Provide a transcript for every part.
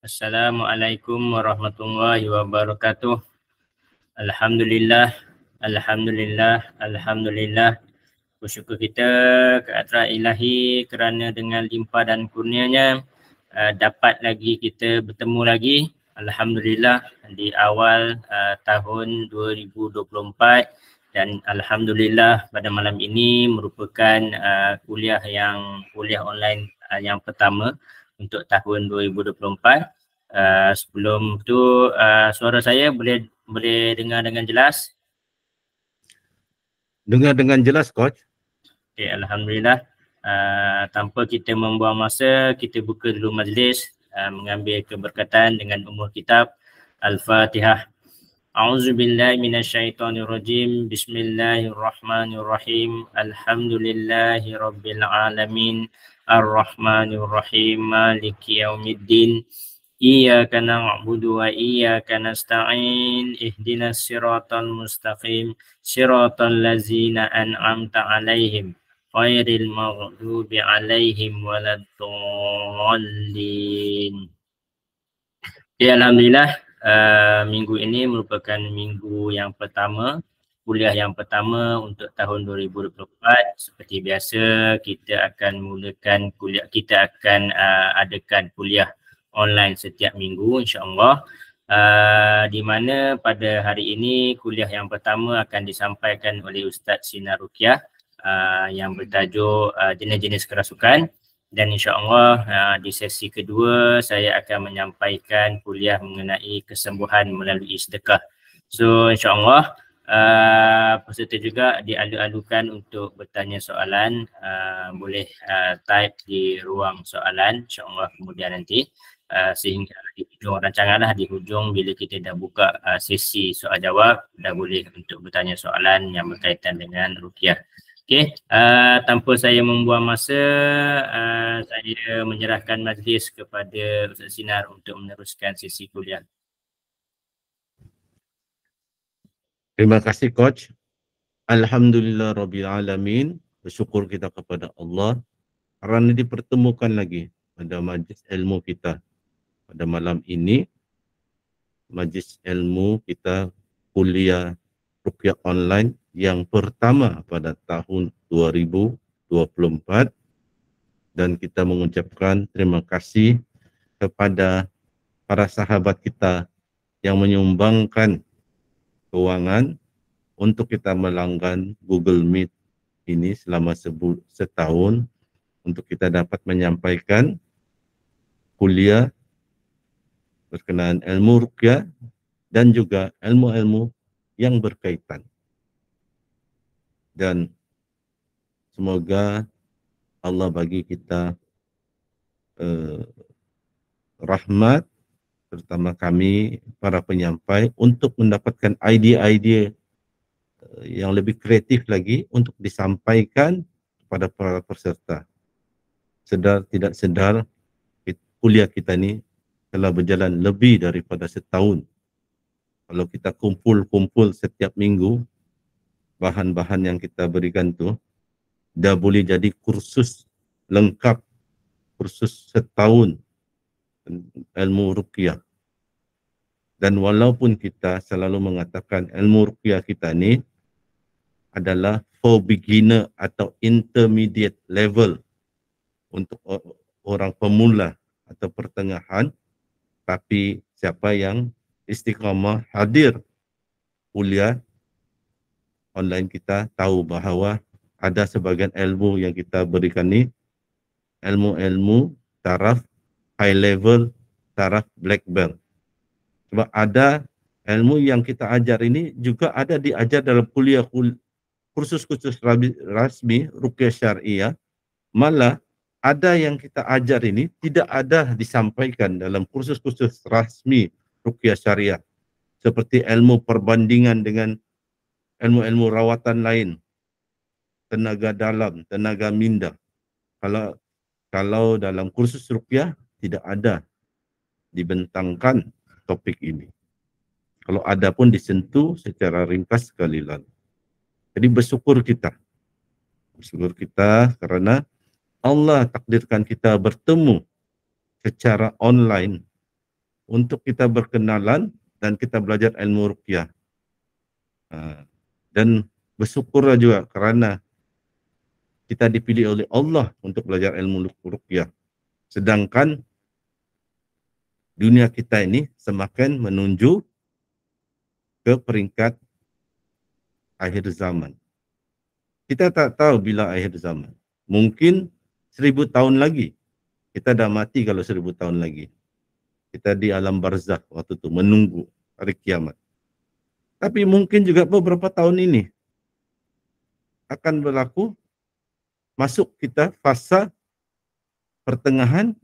Assalamualaikum warahmatullahi wabarakatuh. Alhamdulillah, Alhamdulillah, Alhamdulillah. Bersyukur kita ke atas ilahi kerana dengan limpah dan kurnianya dapat lagi kita bertemu lagi. Alhamdulillah di awal tahun 2024 dan Alhamdulillah pada malam ini merupakan kuliah online yang pertama untuk tahun 2024. Sebelum tu suara saya boleh dengar dengan jelas? Dengar dengan jelas, Coach. Okay, Alhamdulillah. Tanpa kita membuang masa, kita buka dulu majlis mengambil keberkatan dengan umur kitab Al-Fatihah. A'udzubillahi minasyaitonirrajim. Bismillahirrahmanirrahim. Alhamdulillahi rabbil alamin. Ar-Rahmanirrahim. Maliki yaumiddin. Iyyaka na'budu wa iyyaka nasta'in. Ihdinas siratal mustaqim. Siratal ladzina an'amta 'alaihim ghairil maghdubi 'alaihim waladdallin. Ya, alhamdulillah. Minggu ini merupakan minggu yang pertama, kuliah yang pertama untuk tahun 2024. Seperti biasa, kita akan mulakan kuliah, kita akan adakan kuliah online setiap minggu, insya-Allah. Di mana pada hari ini kuliah yang pertama akan disampaikan oleh Ustaz Sinar Ruqyah yang bertajuk jenis-jenis kerasukan. Dan insya-Allah di sesi kedua saya akan menyampaikan kuliah mengenai kesembuhan melalui sedekah. So insya-Allah peserta juga dialu-alukan untuk bertanya soalan, boleh type di ruang soalan insya-Allah kemudian nanti sehingga di hujung rancangan lah, di hujung bila kita dah buka sesi soal jawab, dah boleh untuk bertanya soalan yang berkaitan dengan ruqyah. Okey, tanpa saya membuang masa, saya menyerahkan majlis kepada Ustaz Sinar untuk meneruskan sesi kuliah. Terima kasih, Coach. Alhamdulillah Rabbil Alamin. Bersyukur kita kepada Allah kerana dipertemukan lagi pada majlis ilmu kita pada malam ini. Majlis ilmu kita kuliah ruqyah online yang pertama pada tahun 2024, dan kita mengucapkan terima kasih kepada para sahabat kita yang menyumbangkan kewangan untuk kita melanggan Google Meet ini selama setahun untuk kita dapat menyampaikan kuliah berkenaan ilmu ruqyah dan juga ilmu-ilmu yang berkaitan. Dan semoga Allah bagi kita rahmat, terutama kami para penyampai, untuk mendapatkan idea-idea yang lebih kreatif lagi untuk disampaikan kepada para peserta. Sedar tidak sedar kuliah kita ni telah berjalan lebih daripada setahun. Kalau kita kumpul-kumpul setiap minggu, bahan-bahan yang kita berikan tu dah boleh jadi kursus lengkap, kursus setahun ilmu ruqyah. Dan walaupun kita selalu mengatakan ilmu ruqyah kita ni adalah for beginner atau intermediate level, untuk orang pemula atau pertengahan, tapi siapa yang istiqamah hadir kuliah online kita tahu bahawa ada sebagian ilmu yang kita berikan ni ilmu-ilmu taraf high level, taraf black belt. Sebab ada ilmu yang kita ajar ini juga ada diajar dalam kuliah kursus-kursus rasmi ruqyah syariah. Malah ada yang kita ajar ini tidak ada disampaikan dalam kursus-kursus rasmi ruqyah syariah, seperti ilmu perbandingan dengan ilmu-ilmu rawatan lain, tenaga dalam, tenaga minda. Kalau dalam kursus ruqyah tidak ada dibentangkan topik ini. Kalau ada pun disentuh secara ringkas sekali lalu. Jadi bersyukur kita kerana Allah takdirkan kita bertemu secara online untuk kita berkenalan dan kita belajar ilmu ruqyah. Dan bersyukurlah juga kerana kita dipilih oleh Allah untuk belajar ilmu ruqyah. Sedangkan dunia kita ini semakin menuju ke peringkat akhir zaman. Kita tak tahu bila akhir zaman. Mungkin 1000 tahun lagi. Kita dah mati kalau 1000 tahun lagi. Kita di alam barzakh waktu itu menunggu hari kiamat. Tapi mungkin juga beberapa tahun ini akan berlaku masuk kita fasa pertengahan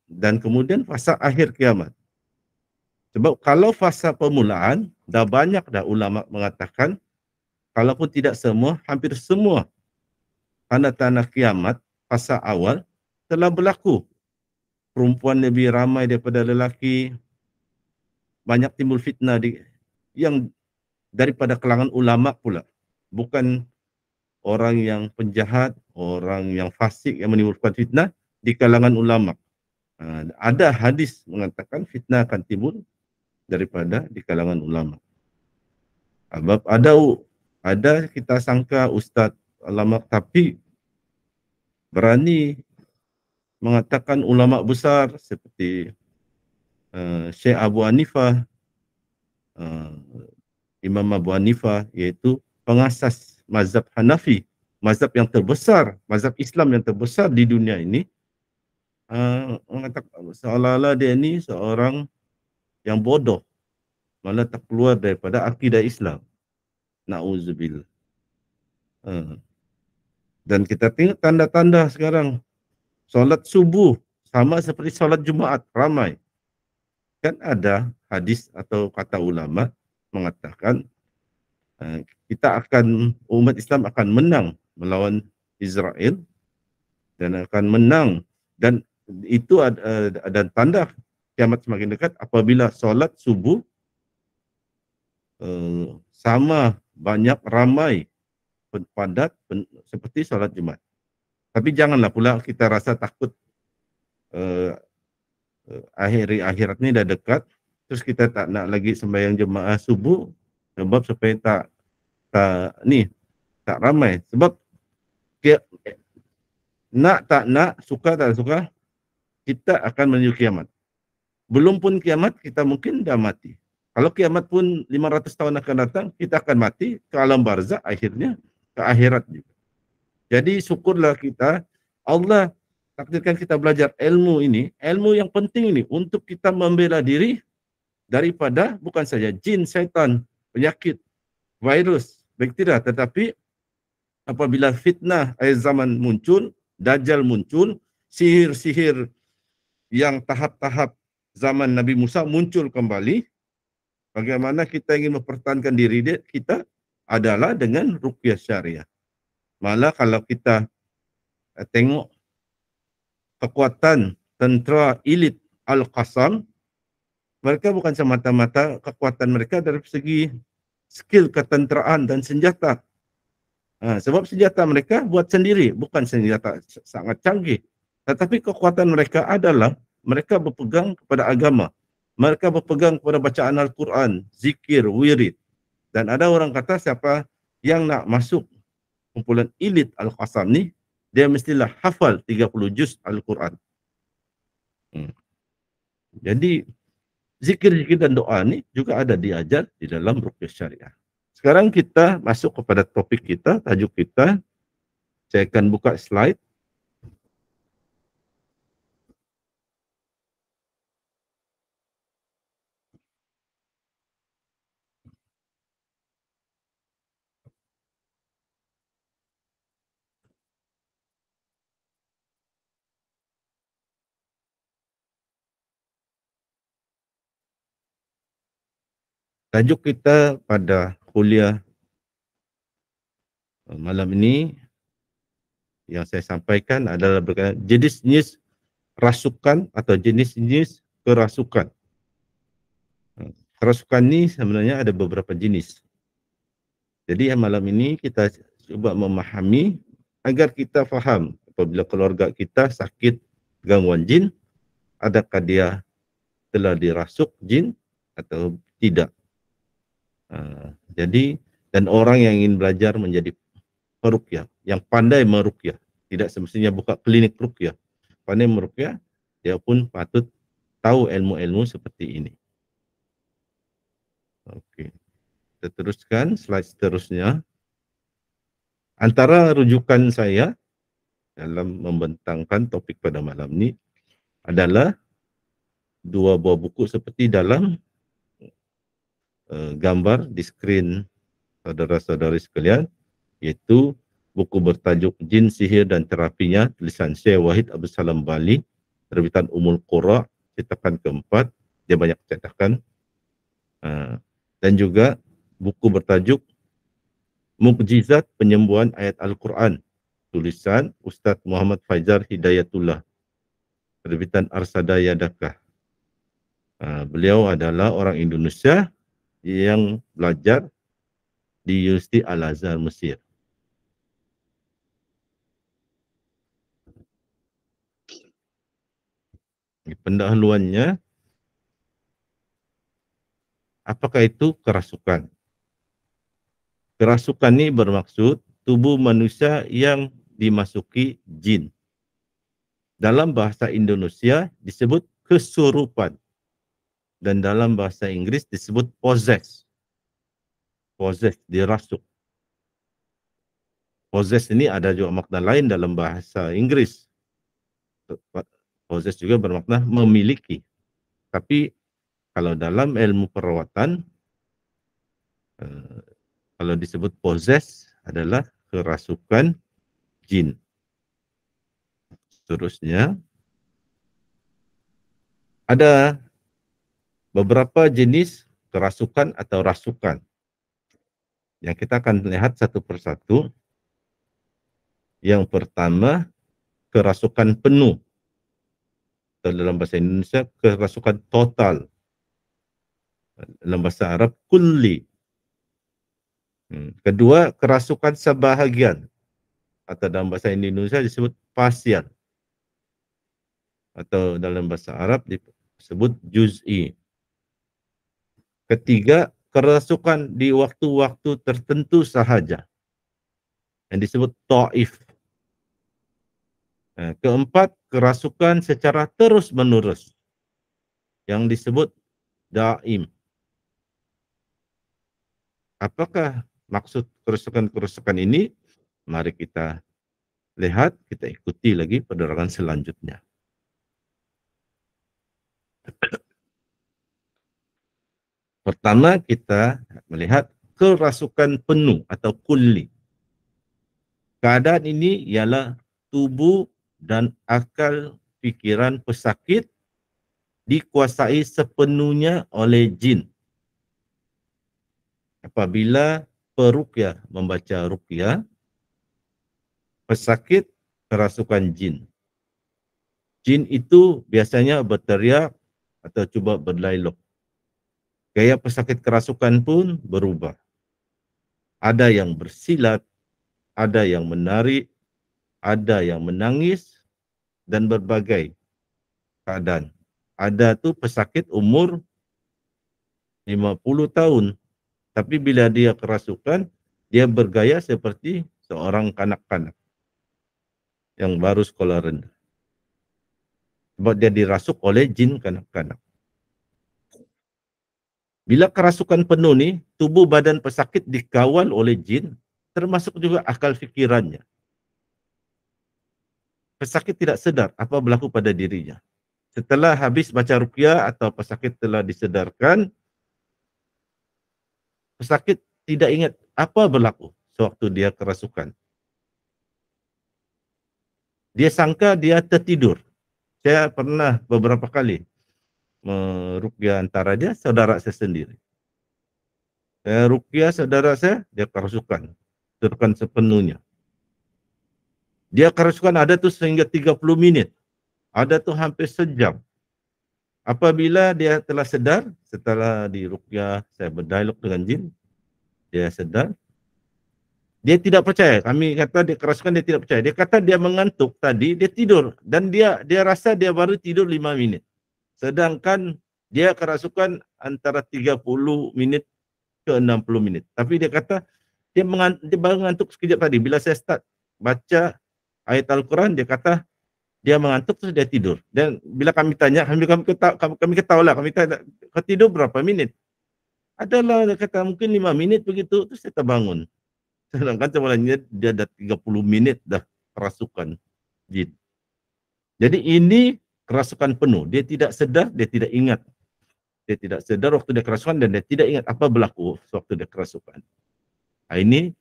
dan kemudian fasa akhir kiamat. Sebab kalau fasa permulaan, dah banyak dah ulama mengatakan, kalaupun tidak semua, hampir semua tanda-tanda kiamat fasa awal telah berlaku. Perempuan lebih ramai daripada lelaki, banyak timbul fitnah yang daripada kalangan ulama pula. Bukan orang yang penjahat, orang yang fasik yang menimbulkan fitnah di kalangan ulama. Ada hadis mengatakan fitnah akan timbul daripada di kalangan ulama. Sebab ada kita sangka ustaz ulama tapi berani mengatakan ulama besar seperti Syekh Abu Hanifah, Imam Abu Hanifah, iaitu pengasas mazhab Hanafi, mazhab yang terbesar, mazhab Islam yang terbesar di dunia ini, mengatakan seolah-olah dia ini seorang yang bodoh, malah tak keluar daripada akidah Islam. Na'udzubillah. Dan kita tengok tanda-tanda sekarang, solat subuh sama seperti solat Jumaat, ramai. Kan ada hadis atau kata ulama mengatakan umat Islam akan menang melawan Israel dan akan menang, dan itu ada tanda kiamat semakin dekat apabila solat subuh sama banyak ramai padat seperti solat Jumat. Tapi janganlah pula kita rasa takut akhirat ni dah dekat, terus kita tak nak lagi sembahyang jemaah subuh sebab supaya tak ramai. Sebab nak tak nak, suka tak suka, kita akan menuju kiamat. Belum pun kiamat, kita mungkin dah mati. Kalau kiamat pun 500 tahun akan datang, kita akan mati ke alam barzakh, akhirnya ke akhirat juga. Jadi syukurlah kita, Allah takdirkan kita belajar ilmu ini, ilmu yang penting ini untuk kita membela diri daripada bukan saja jin, syaitan, penyakit, virus, bakteria, tetapi apabila fitnah akhir zaman muncul, dajjal muncul, sihir-sihir yang tahap-tahap zaman Nabi Musa muncul kembali, bagaimana kita ingin mempertahankan diri kita adalah dengan ruqyah syariah. Malah kalau kita tengok kekuatan tentera elit Al-Qassam, mereka bukan semata-mata kekuatan mereka dari segi skill ketenteraan dan senjata. Sebab senjata mereka buat sendiri, bukan senjata sangat canggih. Tetapi kekuatan mereka adalah mereka berpegang kepada agama. Mereka berpegang kepada bacaan Al-Quran, zikir, wirid. Dan ada orang kata siapa yang nak masuk kumpulan elit Al-Qassam ni, dia mestilah hafal 30 juz Al-Quran. Jadi zikir-zikir dan doa ni juga ada diajar di dalam ruqyah syariah. Sekarang kita masuk kepada topik kita, tajuk kita. Saya akan buka slide. Tajuk kita pada kuliah malam ini yang saya sampaikan adalah berkaitan jenis-jenis rasukan atau jenis-jenis kerasukan. Kerasukan ni sebenarnya ada beberapa jenis. Jadi malam ini kita cuba memahami agar kita faham apabila keluarga kita sakit gangguan jin, adakah dia telah dirasuk jin atau tidak. Jadi, dan orang yang ingin belajar menjadi peruqyah, yang pandai meruqyah, tidak semestinya buka klinik ruqyah, pandai meruqyah, dia pun patut tahu ilmu-ilmu seperti ini. Okey, kita teruskan slide seterusnya. Antara rujukan saya dalam membentangkan topik pada malam ni adalah dua buah buku seperti dalam gambar di skrin saudara-saudari sekalian, iaitu buku bertajuk Jin, Sihir dan Terapinya, tulisan Syekh Wahid Abdul Salam Bali, terbitan Ummul Qura, cetakan keempat, dia banyak cetakan. Dan juga buku bertajuk Mukjizat Penyembuhan Ayat Al-Quran, tulisan Ustaz Muhammad Faizal Hidayatullah, terbitan Arsada Yadakah. Beliau adalah orang Indonesia yang belajar di Universiti Al-Azhar Mesir. Pendahuluannya, apakah itu kerasukan? Kerasukan ini bermaksud tubuh manusia yang dimasuki jin. Dalam bahasa Indonesia disebut kesurupan. Dan dalam bahasa Inggris disebut possess. Possess, dirasuk. Possess ini ada juga makna lain dalam bahasa Inggris. Possess juga bermakna memiliki. Tapi kalau dalam ilmu perawatan, kalau disebut possess adalah kerasukan jin. Seterusnya, ada beberapa jenis kerasukan atau rasukan yang kita akan lihat satu persatu. Yang pertama, kerasukan penuh. Dalam bahasa Indonesia, kerasukan total. Dalam bahasa Arab, kulli. Kedua, kerasukan sebahagian. Atau dalam bahasa Indonesia disebut parsial. Atau dalam bahasa Arab disebut juz'i. Ketiga, kerasukan di waktu-waktu tertentu sahaja, yang disebut ta'if. Keempat, kerasukan secara terus-menerus, yang disebut daim. Apakah maksud kerasukan-kerasukan ini? Mari kita lihat, kita ikuti lagi penerangan selanjutnya. Pertama, kita melihat kerasukan penuh atau kulli. Keadaan ini ialah tubuh dan akal fikiran pesakit dikuasai sepenuhnya oleh jin. Apabila peruqyah membaca ruqyah, pesakit kerasukan jin. Jin itu biasanya berteriak atau cuba berdialog. Gaya pesakit kerasukan pun berubah. Ada yang bersilat, ada yang menari, ada yang menangis, dan berbagai keadaan. Ada tu pesakit umur 50 tahun, tapi bila dia kerasukan, dia bergaya seperti seorang kanak-kanak yang baru sekolah rendah. Sebab dia dirasuk oleh jin kanak-kanak. Bila kerasukan penuh ni, tubuh badan pesakit dikawal oleh jin, termasuk juga akal fikirannya. Pesakit tidak sedar apa berlaku pada dirinya. Setelah habis baca ruqyah atau pesakit telah disedarkan, pesakit tidak ingat apa berlaku sewaktu dia kerasukan. Dia sangka dia tertidur. Saya pernah beberapa kali meruqyah antara dia saudara saya sendiri. Saya ruqyah saudara saya, dia kerasukan. Kerasukan sepenuhnya. Dia kerasukan ada tu sehingga 30 minit. Ada tu hampir sejam. Apabila dia telah sedar, setelah di ruqyah saya berdialog dengan jin, dia sedar. Dia tidak percaya. Kami kata dia kerasukan, dia tidak percaya. Dia kata dia mengantuk tadi, dia tidur. Dan dia rasa dia baru tidur 5 minit. Sedangkan Dia kerasukan antara 30 menit ke 60 menit. Tapi dia kata dia baru ngantuk sekejap tadi. Bila saya start baca ayat Al-Quran, dia kata dia mengantuk terus dia tidur. Dan bila kami tanya, kami ketahui lah, kami tanya, kau tidur berapa minit? Adalah, dia kata mungkin 5 minit begitu, terus saya terbangun. Sedangkan sebenarnya dia dah 30 minit dah kerasukan jin. Jadi ini kerasukan penuh. Dia tidak sedar, dia tidak ingat. Dia tidak sedar waktu dia kerasukan dan dia tidak ingat apa berlaku waktu dia kerasukan. Nah, ini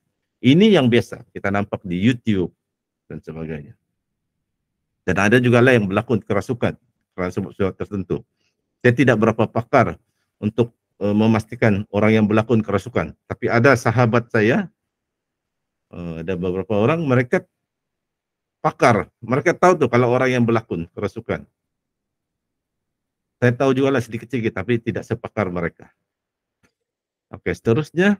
yang biasa kita nampak di YouTube dan sebagainya. Dan ada juga lah yang berlaku kerasukan sebab tertentu. Saya tidak berapa pakar untuk memastikan orang yang berlakon kerasukan. Tapi ada sahabat saya, ada beberapa orang, mereka pakar. Mereka tahu tuh kalau orang yang berlakon kerasukan. Saya tahu juga lah sedikit-sedikit, tapi tidak sepakar mereka. Oke, seterusnya.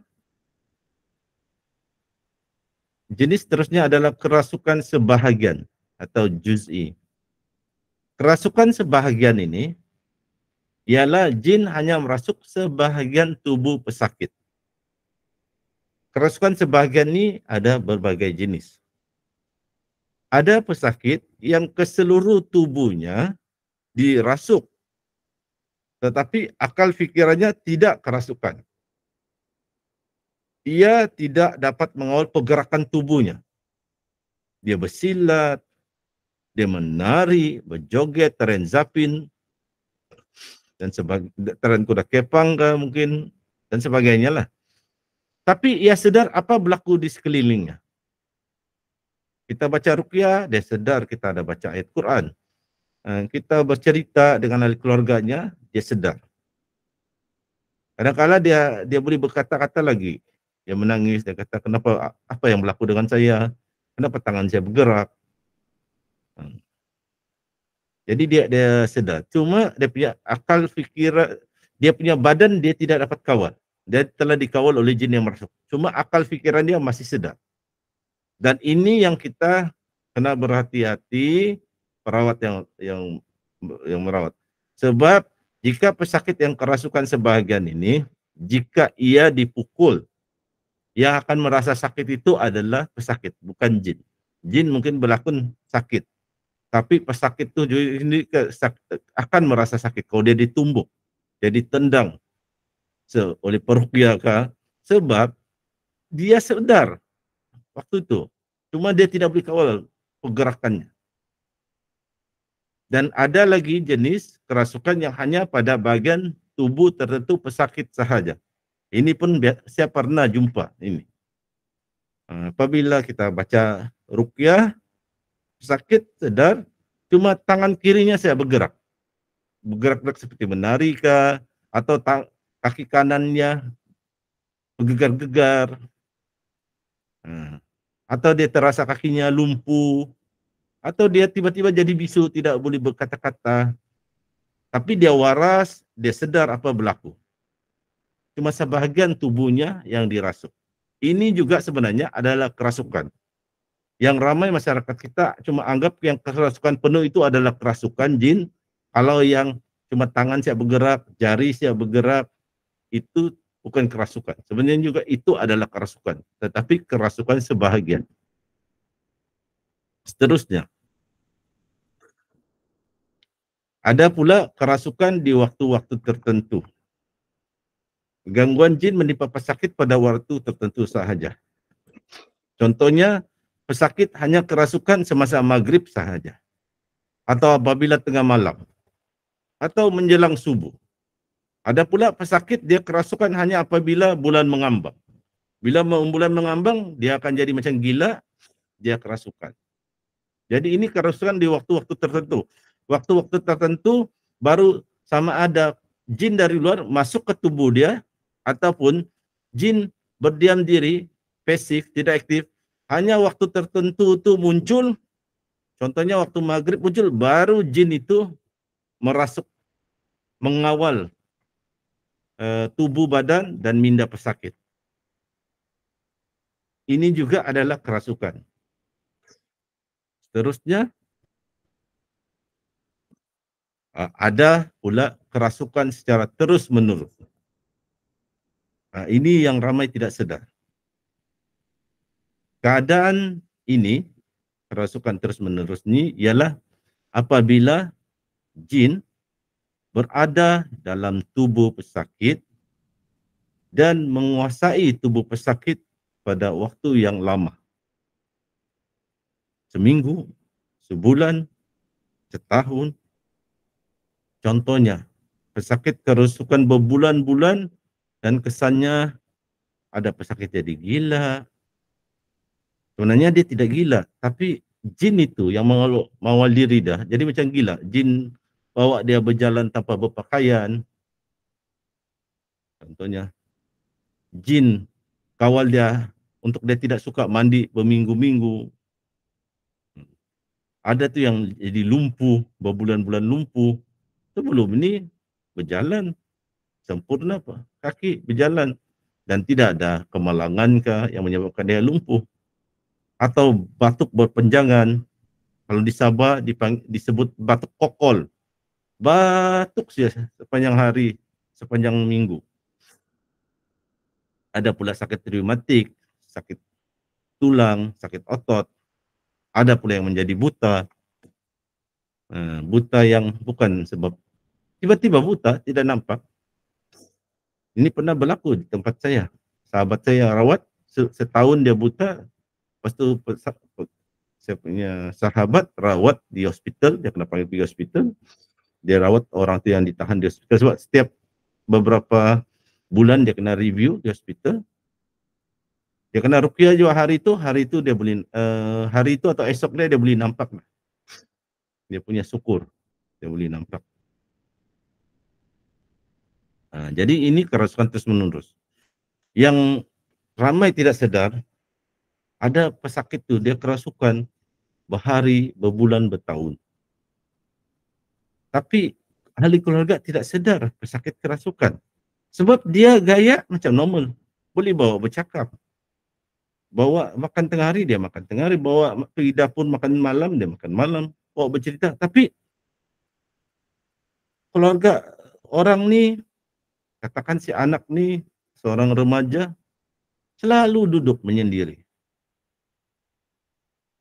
Jenis seterusnya adalah kerasukan sebahagian atau juz'i. Kerasukan sebahagian ini ialah jin hanya merasuk sebahagian tubuh pesakit. Kerasukan sebahagian ini ada berbagai jenis. Ada pesakit yang keseluruh tubuhnya dirasuk, tetapi akal fikirannya tidak kerasukan. Ia tidak dapat mengawal pergerakan tubuhnya. Dia bersilat, dia menari, berjoget, tarian zapin, dan tarian kuda kepang mungkin, dan sebagainya lah. Tapi ia sedar apa berlaku di sekelilingnya. Kita baca ruqyah, dia sedar kita ada baca ayat Quran. Kita bercerita dengan ahli keluarganya, dia sedar. Kadang-kadang dia boleh berkata-kata lagi. Dia menangis, dia kata, kenapa, apa yang berlaku dengan saya? Kenapa tangan saya bergerak? Jadi dia sedar. Cuma dia punya akal fikiran, dia punya badan dia tidak dapat kawal. Dia telah dikawal oleh jin yang merasuk. Cuma akal fikiran dia masih sedar. Dan ini yang kita kena berhati-hati perawat yang merawat. Sebab jika pesakit yang kerasukan sebahagian ini, jika ia dipukul, yang akan merasa sakit itu adalah pesakit, bukan jin. Jin mungkin berlakon sakit, tapi pesakit itu akan merasa sakit kalau dia ditumbuk, dia ditendang oleh peruqyah, sebab dia sedar waktu itu, cuma dia tidak boleh kawal pergerakannya. Dan ada lagi jenis kerasukan yang hanya pada bagian tubuh tertentu pesakit sahaja. Ini pun saya pernah jumpa ini. Apabila kita baca ruqyah, pesakit sedar, cuma tangan kirinya saya bergerak. Bergerak seperti menari kah, atau kaki kanannya bergegar-gegar. Atau dia terasa kakinya lumpuh, atau dia tiba-tiba jadi bisu, tidak boleh berkata-kata. Tapi dia waras, dia sedar apa berlaku. Cuma sebahagian tubuhnya yang dirasuk. Ini juga sebenarnya adalah kerasukan. Yang ramai masyarakat kita cuma anggap yang kerasukan penuh itu adalah kerasukan jin. Kalau yang cuma tangan siap bergerak, jari siap bergerak, itu bukan kerasukan. Sebenarnya juga itu adalah kerasukan, tetapi kerasukan sebahagian. Seterusnya, ada pula kerasukan di waktu-waktu tertentu. Gangguan jin menimpa pesakit pada waktu tertentu sahaja. Contohnya, pesakit hanya kerasukan semasa maghrib sahaja, atau apabila tengah malam, atau menjelang subuh. Ada pula pesakit dia kerasukan hanya apabila bulan mengambang. Bila bulan mengambang, dia akan jadi macam gila, dia kerasukan. Jadi ini kerasukan di waktu-waktu tertentu. Waktu-waktu tertentu baru sama ada jin dari luar masuk ke tubuh dia, ataupun jin berdiam diri, pasif, tidak aktif, hanya waktu tertentu itu muncul. Contohnya waktu maghrib muncul, baru jin itu merasuk, mengawal tubuh badan dan minda pesakit. Ini juga adalah kerasukan. Seterusnya, Ada pula kerasukan secara terus menerus. Ini yang ramai tidak sedar. Keadaan ini, kerasukan terus menerus ini ialah apabila jin berada dalam tubuh pesakit dan menguasai tubuh pesakit pada waktu yang lama. Seminggu, sebulan, setahun. Contohnya, pesakit kerasukan berbulan-bulan dan kesannya ada pesakit jadi gila. Sebenarnya dia tidak gila, tapi jin itu yang mengawal diri dah. Jadi macam gila. Jin bawa dia berjalan tanpa berpakaian. Contohnya, jin kawal dia untuk dia tidak suka mandi berminggu-minggu. Ada tu yang jadi lumpuh, berbulan-bulan lumpuh. Sebelum ini berjalan sempurna apa? Kaki berjalan dan tidak ada kemalangan kah yang menyebabkan dia lumpuh. Atau batuk berpenjangan. Kalau di Sabah disebut batuk kokol. Batuk saja sepanjang hari, sepanjang minggu. Ada pula sakit reumatik, sakit tulang, sakit otot. Ada pula yang menjadi buta. Buta yang bukan sebab tiba-tiba buta, tidak nampak. Ini pernah berlaku di tempat saya. Sahabat saya rawat, setahun dia buta. Lepas tu saya punya sahabat rawat di hospital, dia kena panggil pergi hospital. Dia rawat orang tu yang ditahan di hospital sebab setiap beberapa bulan dia kena review di hospital. Dia kena ruqyah juga hari itu dia boleh hari itu atau esok dia boleh nampak. Dia punya syukur, dia boleh nampak. Jadi ini kerasukan terus menerus. Yang ramai tidak sedar, ada pesakit tu dia kerasukan berhari, berbulan, bertahun. Tapi ahli keluarga tidak sedar pesakit kerasukan. Sebab dia gaya macam normal. Boleh bawa bercakap. Bawa makan tengah hari, dia makan tengah hari. Bawa pergi dapur makan malam, dia makan malam. Bawa bercerita. Tapi keluarga orang ni, katakan si anak ni, seorang remaja, selalu duduk menyendiri.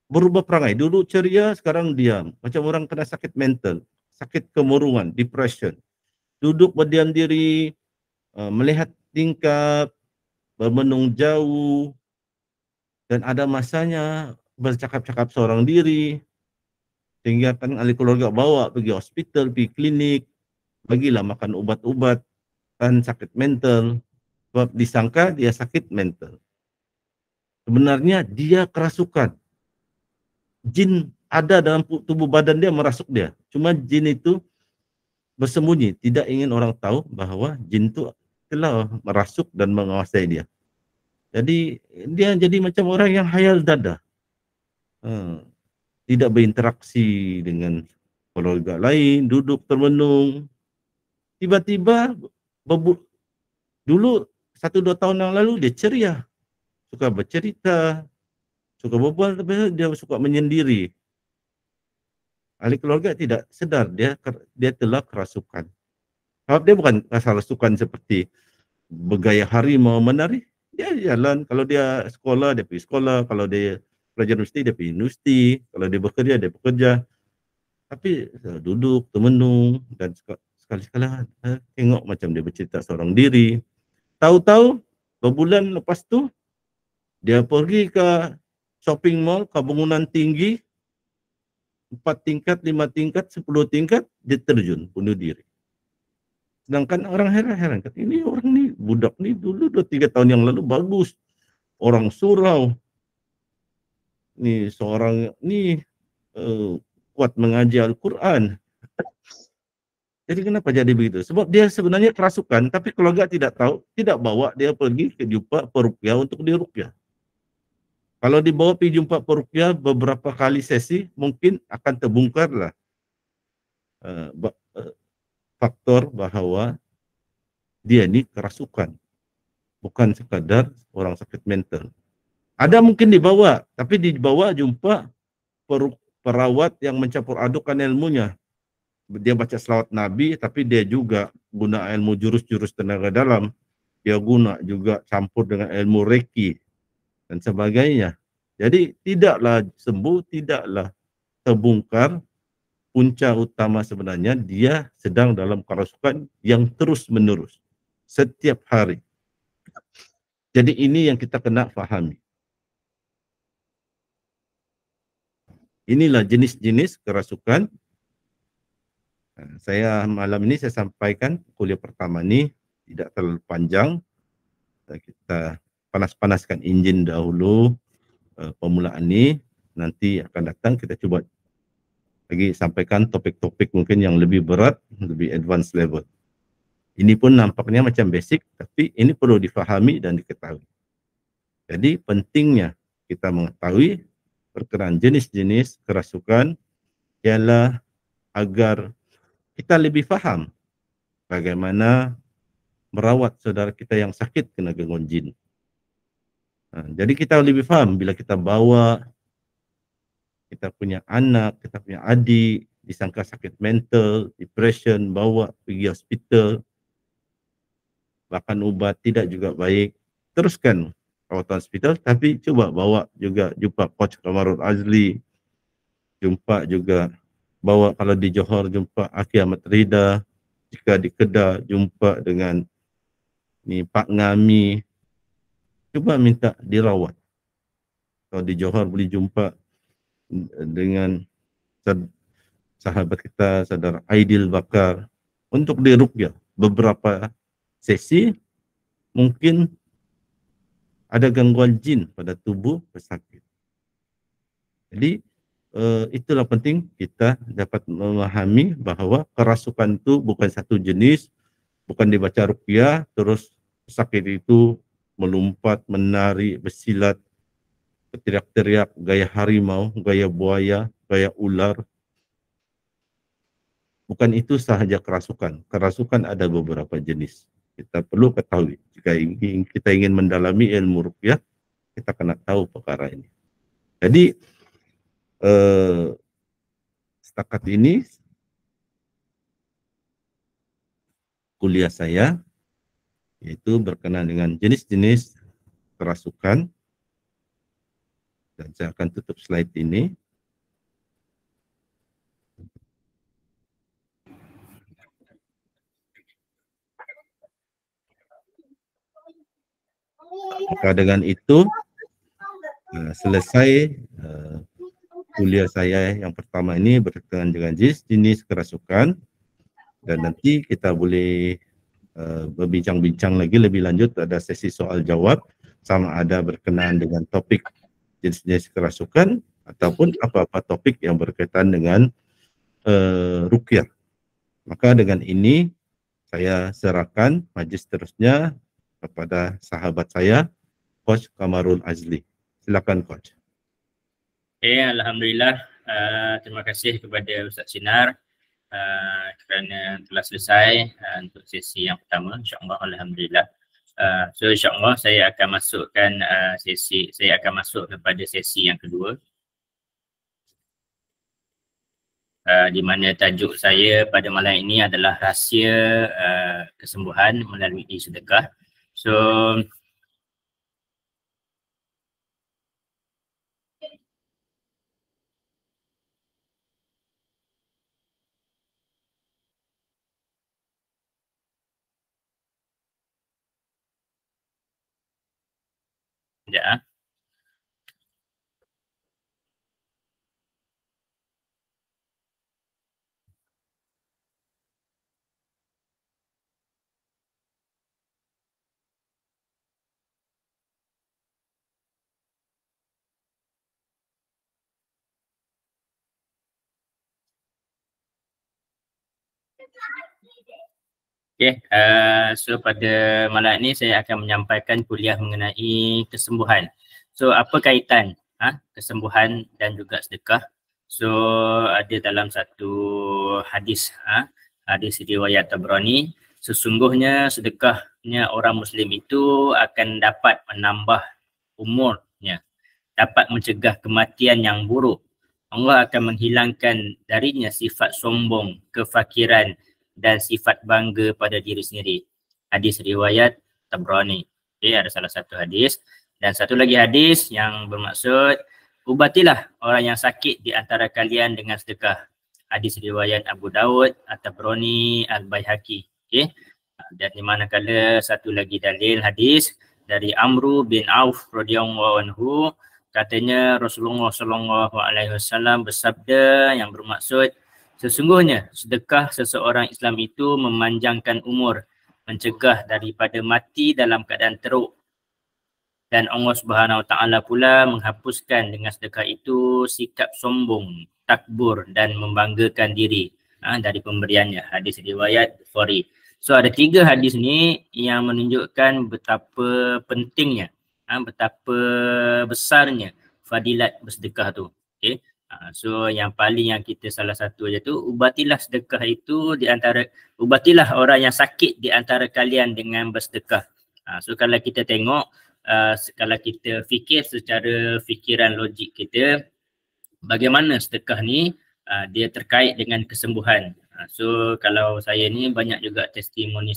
Berubah perangai. Dulu ceria, sekarang diam. Macam orang kena sakit mental. Sakit kemurungan, depression. Duduk berdiam diri, melihat tingkap, bermenung jauh, dan ada masanya bercakap-cakap seorang diri, sehingga kan ahli keluarga bawa pergi hospital, pergi klinik, bagilah makan ubat-ubat, kan sakit mental, sebab disangka dia sakit mental. Sebenarnya dia kerasukan. Jin ada dalam tubuh badan dia, merasuk dia. Cuma jin itu bersembunyi, tidak ingin orang tahu bahawa jin itu telah merasuk dan menguasai dia. Jadi dia jadi macam orang yang hayal dada. Tidak berinteraksi dengan keluarga lain, duduk termenung. Tiba-tiba dulu 1-2 tahun yang lalu dia ceria. Suka bercerita, suka berbual, tapi dia suka menyendiri. Ahli keluarga tidak sedar dia telah kerasukan. Sebab dia bukan kerasukan seperti bergaya harimau menari. Dia jalan, kalau dia sekolah, dia pergi sekolah. Kalau dia pelajar universiti, dia pergi universiti. Kalau dia bekerja, dia bekerja. Tapi duduk, termenung dan sekali-sekala tengok macam dia bercerita seorang diri. Tahu-tahu, berbulan lepas tu, dia pergi ke shopping mall, ke bangunan tinggi, 4 tingkat, 5 tingkat, 10 tingkat, dia terjun, bunuh diri. Sedangkan orang heran-heran, ini orang ni, budak ni dulu 2-3 tahun yang lalu bagus. Orang surau. Ni seorang ni kuat mengaji Al-Quran. Jadi kenapa jadi begitu? Sebab dia sebenarnya kerasukan, tapi keluarga tidak tahu, tidak bawa dia pergi ke jumpa peruqyah untuk diruqyah. Kalau dibawa pergi jumpa peruqyah beberapa kali sesi, mungkin akan terbongkarlah faktor bahawa dia ni kerasukan, bukan sekadar orang sakit mental. Ada mungkin dibawa, tapi dibawa jumpa perawat yang mencampur adukan ilmunya. dia baca selawat Nabi, tapi dia juga guna ilmu jurus-jurus tenaga dalam. Dia guna juga campur dengan ilmu Reiki dan sebagainya. Jadi tidaklah sembuh, tidaklah terbongkar. Punca utama sebenarnya dia sedang dalam kerasukan yang terus menerus setiap hari. Jadi ini yang kita kena fahami. Inilah jenis-jenis kerasukan. Saya malam ini saya sampaikan kuliah pertama ini tidak terlalu panjang. Kita panas-panaskan enjin dahulu permulaan ini. Nanti akan datang kita coba lagi sampaikan topik-topik mungkin yang lebih berat, lebih advanced level. Ini pun nampaknya macam basic, tapi ini perlu difahami dan diketahui. Jadi pentingnya kita mengetahui perkiraan jenis-jenis kerasukan ialah agar kita lebih faham bagaimana merawat saudara kita yang sakit kena gangguan jin. Jadi kita lebih faham bila kita bawa kita punya anak, kita punya adik disangka sakit mental, depression, bawa pergi hospital, bahkan ubat tidak juga baik, teruskan rawatan hospital, tapi coba bawa juga jumpa Coach Kamarul Azli, jumpa juga bawa kalau di Johor jumpa Aki Ahmad Rida, jika di Kedah jumpa dengan ni Pak Ngami, coba minta dirawat. Kalau di Johor boleh jumpa dengan sahabat kita, saudara Aidil Bakar, untuk diruqyah beberapa sesi. Mungkin ada gangguan jin pada tubuh pesakit. Jadi itulah penting kita dapat memahami bahawa kerasukan itu bukan satu jenis, bukan dibaca ruqyah terus pesakit itu melompat, menari, bersilat, berteriak-teriak, gaya harimau, gaya buaya, gaya ular. Bukan itu sahaja kerasukan. Kerasukan ada beberapa jenis. Kita perlu ketahui. Jika kita ingin mendalami ilmu ruqyah, kita kena tahu perkara ini. Jadi setakat ini kuliah saya yaitu berkenaan dengan jenis-jenis kerasukan, dan saya akan tutup slide ini. Maka dengan itu selesai kuliah saya yang pertama ini berkenaan dengan jenis kerasukan, dan nanti kita boleh berbincang-bincang lagi lebih lanjut, ada sesi soal jawab sama ada berkenaan dengan topik jenis-jenis kerasukan ataupun apa-apa topik yang berkaitan dengan ruqyah. Maka dengan ini saya serahkan majlis terusnya kepada sahabat saya, Coach Kamarul Azli. Silakan Coach. Alhamdulillah, terima kasih kepada Ustaz Sinar kerana telah selesai untuk sesi yang pertama, insya-Allah. Alhamdulillah. So insya-Allah saya akan masukkan saya akan masuk kepada sesi yang kedua, di mana tajuk saya pada malam ini adalah rahsia kesembuhan melalui sedekah. So ya. Okay, so pada malam ini saya akan menyampaikan kuliah mengenai kesembuhan. So apa kaitan kesembuhan dan juga sedekah? So ada dalam satu hadis, hadis riwayat Tabrani, sesungguhnya sedekahnya orang Muslim itu akan dapat menambah umurnya, dapat mencegah kematian yang buruk, Allah akan menghilangkan darinya sifat sombong, kefakiran dan sifat bangga pada diri sendiri. Hadis riwayat Tabrani. Okay, ada salah satu hadis. Dan satu lagi hadis yang bermaksud, ubatilah orang yang sakit di antara kalian dengan sedekah. Hadis riwayat Abu Daud, At-Tabrani, Al-Baihaqi. Okay. Dan di manakala satu lagi dalil hadis dari Amru bin Auf radhiyallahu anhu, katanya Rasulullah sallallahu alaihi wasallam bersabda yang bermaksud, sesungguhnya sedekah seseorang Islam itu memanjangkan umur, mencegah daripada mati dalam keadaan teruk. Dan Allah Subhanahu Wa Taala pula menghapuskan dengan sedekah itu sikap sombong, takbur dan membanggakan diri dari pemberiannya. Hadis riwayat Bukhari. So ada 3 hadis ni yang menunjukkan betapa pentingnya, betapa besarnya fadilat bersedekah tu. Okay. So yang paling yang kita salah satu je tu, ubatilah sedekah itu di antara, ubatilah orang yang sakit di antara kalian dengan bersedekah. So kalau kita tengok, kalau kita fikir secara fikiran logik kita, bagaimana sedekah ni dia terkait dengan kesembuhan. So kalau saya ni banyak juga testimoni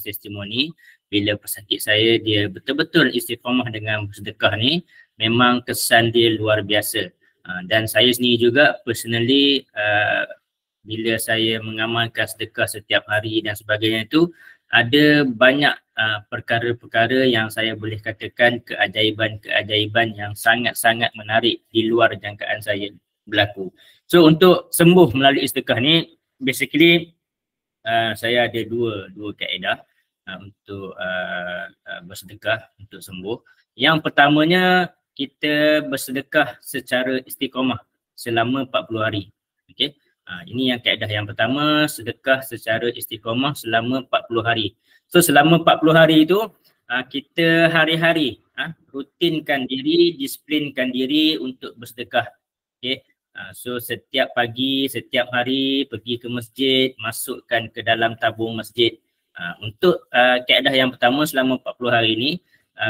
bila pesakit saya dia betul-betul istiqamah dengan sedekah ni, memang kesan dia luar biasa. Dan saya sendiri juga personally bila saya mengamalkan sedekah setiap hari dan sebagainya itu, ada banyak perkara-perkara yang saya boleh katakan keajaiban-keajaiban yang sangat-sangat menarik di luar jangkaan saya berlaku. So untuk sembuh melalui sedekah ni, basically saya ada dua kaedah untuk bersedekah untuk sembuh. Yang pertamanya, kita bersedekah secara istiqamah selama 40 hari. Okey. Ini yang kaedah yang pertama, sedekah secara istiqamah selama 40 hari. So selama 40 hari itu kita hari-hari rutinkan diri, disiplinkan diri untuk bersedekah. Okey. So setiap pagi, setiap hari pergi ke masjid, masukkan ke dalam tabung masjid. Untuk kaedah yang pertama selama 40 hari ini,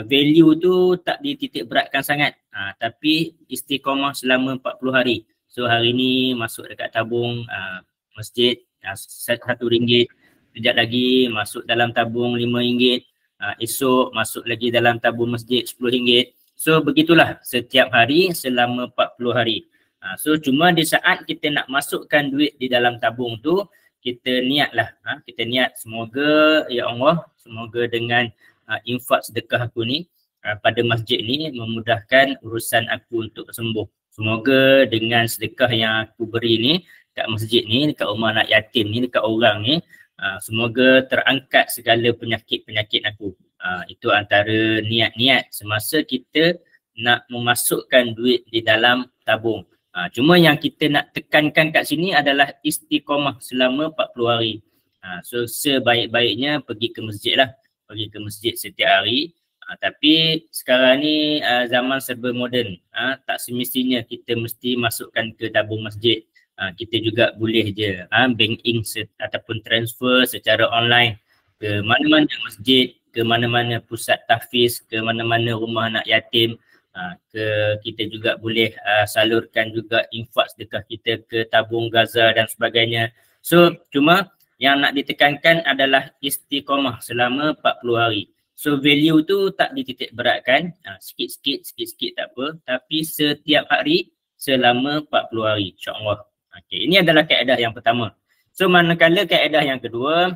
value tu tak dititik beratkan sangat, tapi istiqamah selama 40 hari. So hari ni masuk dekat tabung masjid RM1, kejap lagi masuk dalam tabung RM5, esok masuk lagi dalam tabung masjid RM10. So begitulah setiap hari selama 40 hari. So cuma di saat kita nak masukkan duit di dalam tabung tu, kita niatlah, kita niat semoga ya Allah, semoga dengan infak sedekah aku ni pada masjid ni memudahkan urusan aku untuk sembuh. Semoga dengan sedekah yang aku beri ni kat masjid ni, dekat rumah anak yatim ni, dekat orang ni, semoga terangkat segala penyakit-penyakit aku. Itu antara niat-niat semasa kita nak memasukkan duit di dalam tabung. Cuma yang kita nak tekankan kat sini adalah istiqamah selama 40 hari. So sebaik-baiknya pergi ke masjid lah. Pergi ke masjid setiap hari. Tapi sekarang ni zaman serba moden. Tak semestinya kita mesti masukkan ke tabung masjid. Kita juga boleh je banking ataupun transfer secara online ke mana-mana masjid, ke mana-mana pusat tahfiz, ke mana-mana rumah anak yatim. Kita juga boleh salurkan juga infak sedekah kita ke tabung Gaza dan sebagainya. So cuma yang nak ditekankan adalah istiqamah selama 40 hari. So value tu tak dititik beratkan, sikit-sikit tak apa, tapi setiap hari selama 40 hari insya-Allah. Okey, ini adalah kaedah yang pertama. So manakala kaedah yang kedua,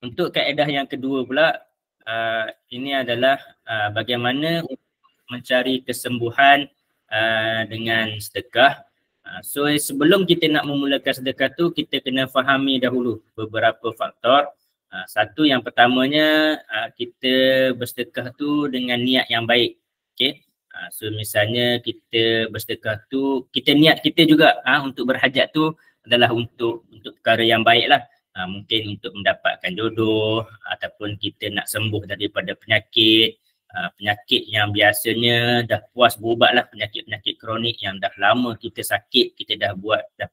untuk kaedah yang kedua pula, ini adalah bagaimana mencari kesembuhan dengan sedekah. So sebelum kita nak memulakan sedekah tu, kita kena fahami dahulu beberapa faktor. Satu yang pertamanya, kita bersedekah tu dengan niat yang baik. Okay? So misalnya kita bersedekah tu, kita niat kita juga untuk berhajat tu adalah untuk perkara yang baik lah. Mungkin untuk mendapatkan jodoh ataupun kita nak sembuh daripada penyakit. Penyakit yang biasanya dah puas berubat lah, penyakit-penyakit kronik yang dah lama kita sakit, kita dah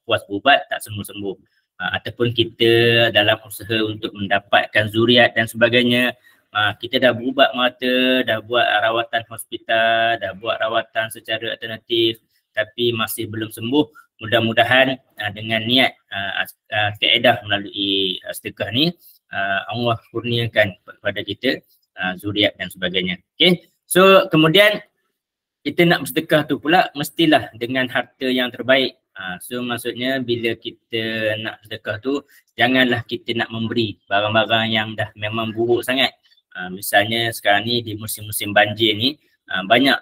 puas berubat tak sembuh-sembuh. Ataupun kita dalam usaha untuk mendapatkan zuriat dan sebagainya, kita dah berubat mata, dah buat rawatan hospital, dah buat rawatan secara alternatif tapi masih belum sembuh. Mudah-mudahan dengan niat kaedah melalui sedekah ni Allah kurniakan kepada kita zuriat dan sebagainya. Okay. So kemudian kita nak bersedekah tu pula mestilah dengan harta yang terbaik. So maksudnya bila kita nak sedekah tu janganlah kita nak memberi barang-barang yang dah memang buruk sangat. Misalnya sekarang ni di musim-musim banjir ni banyak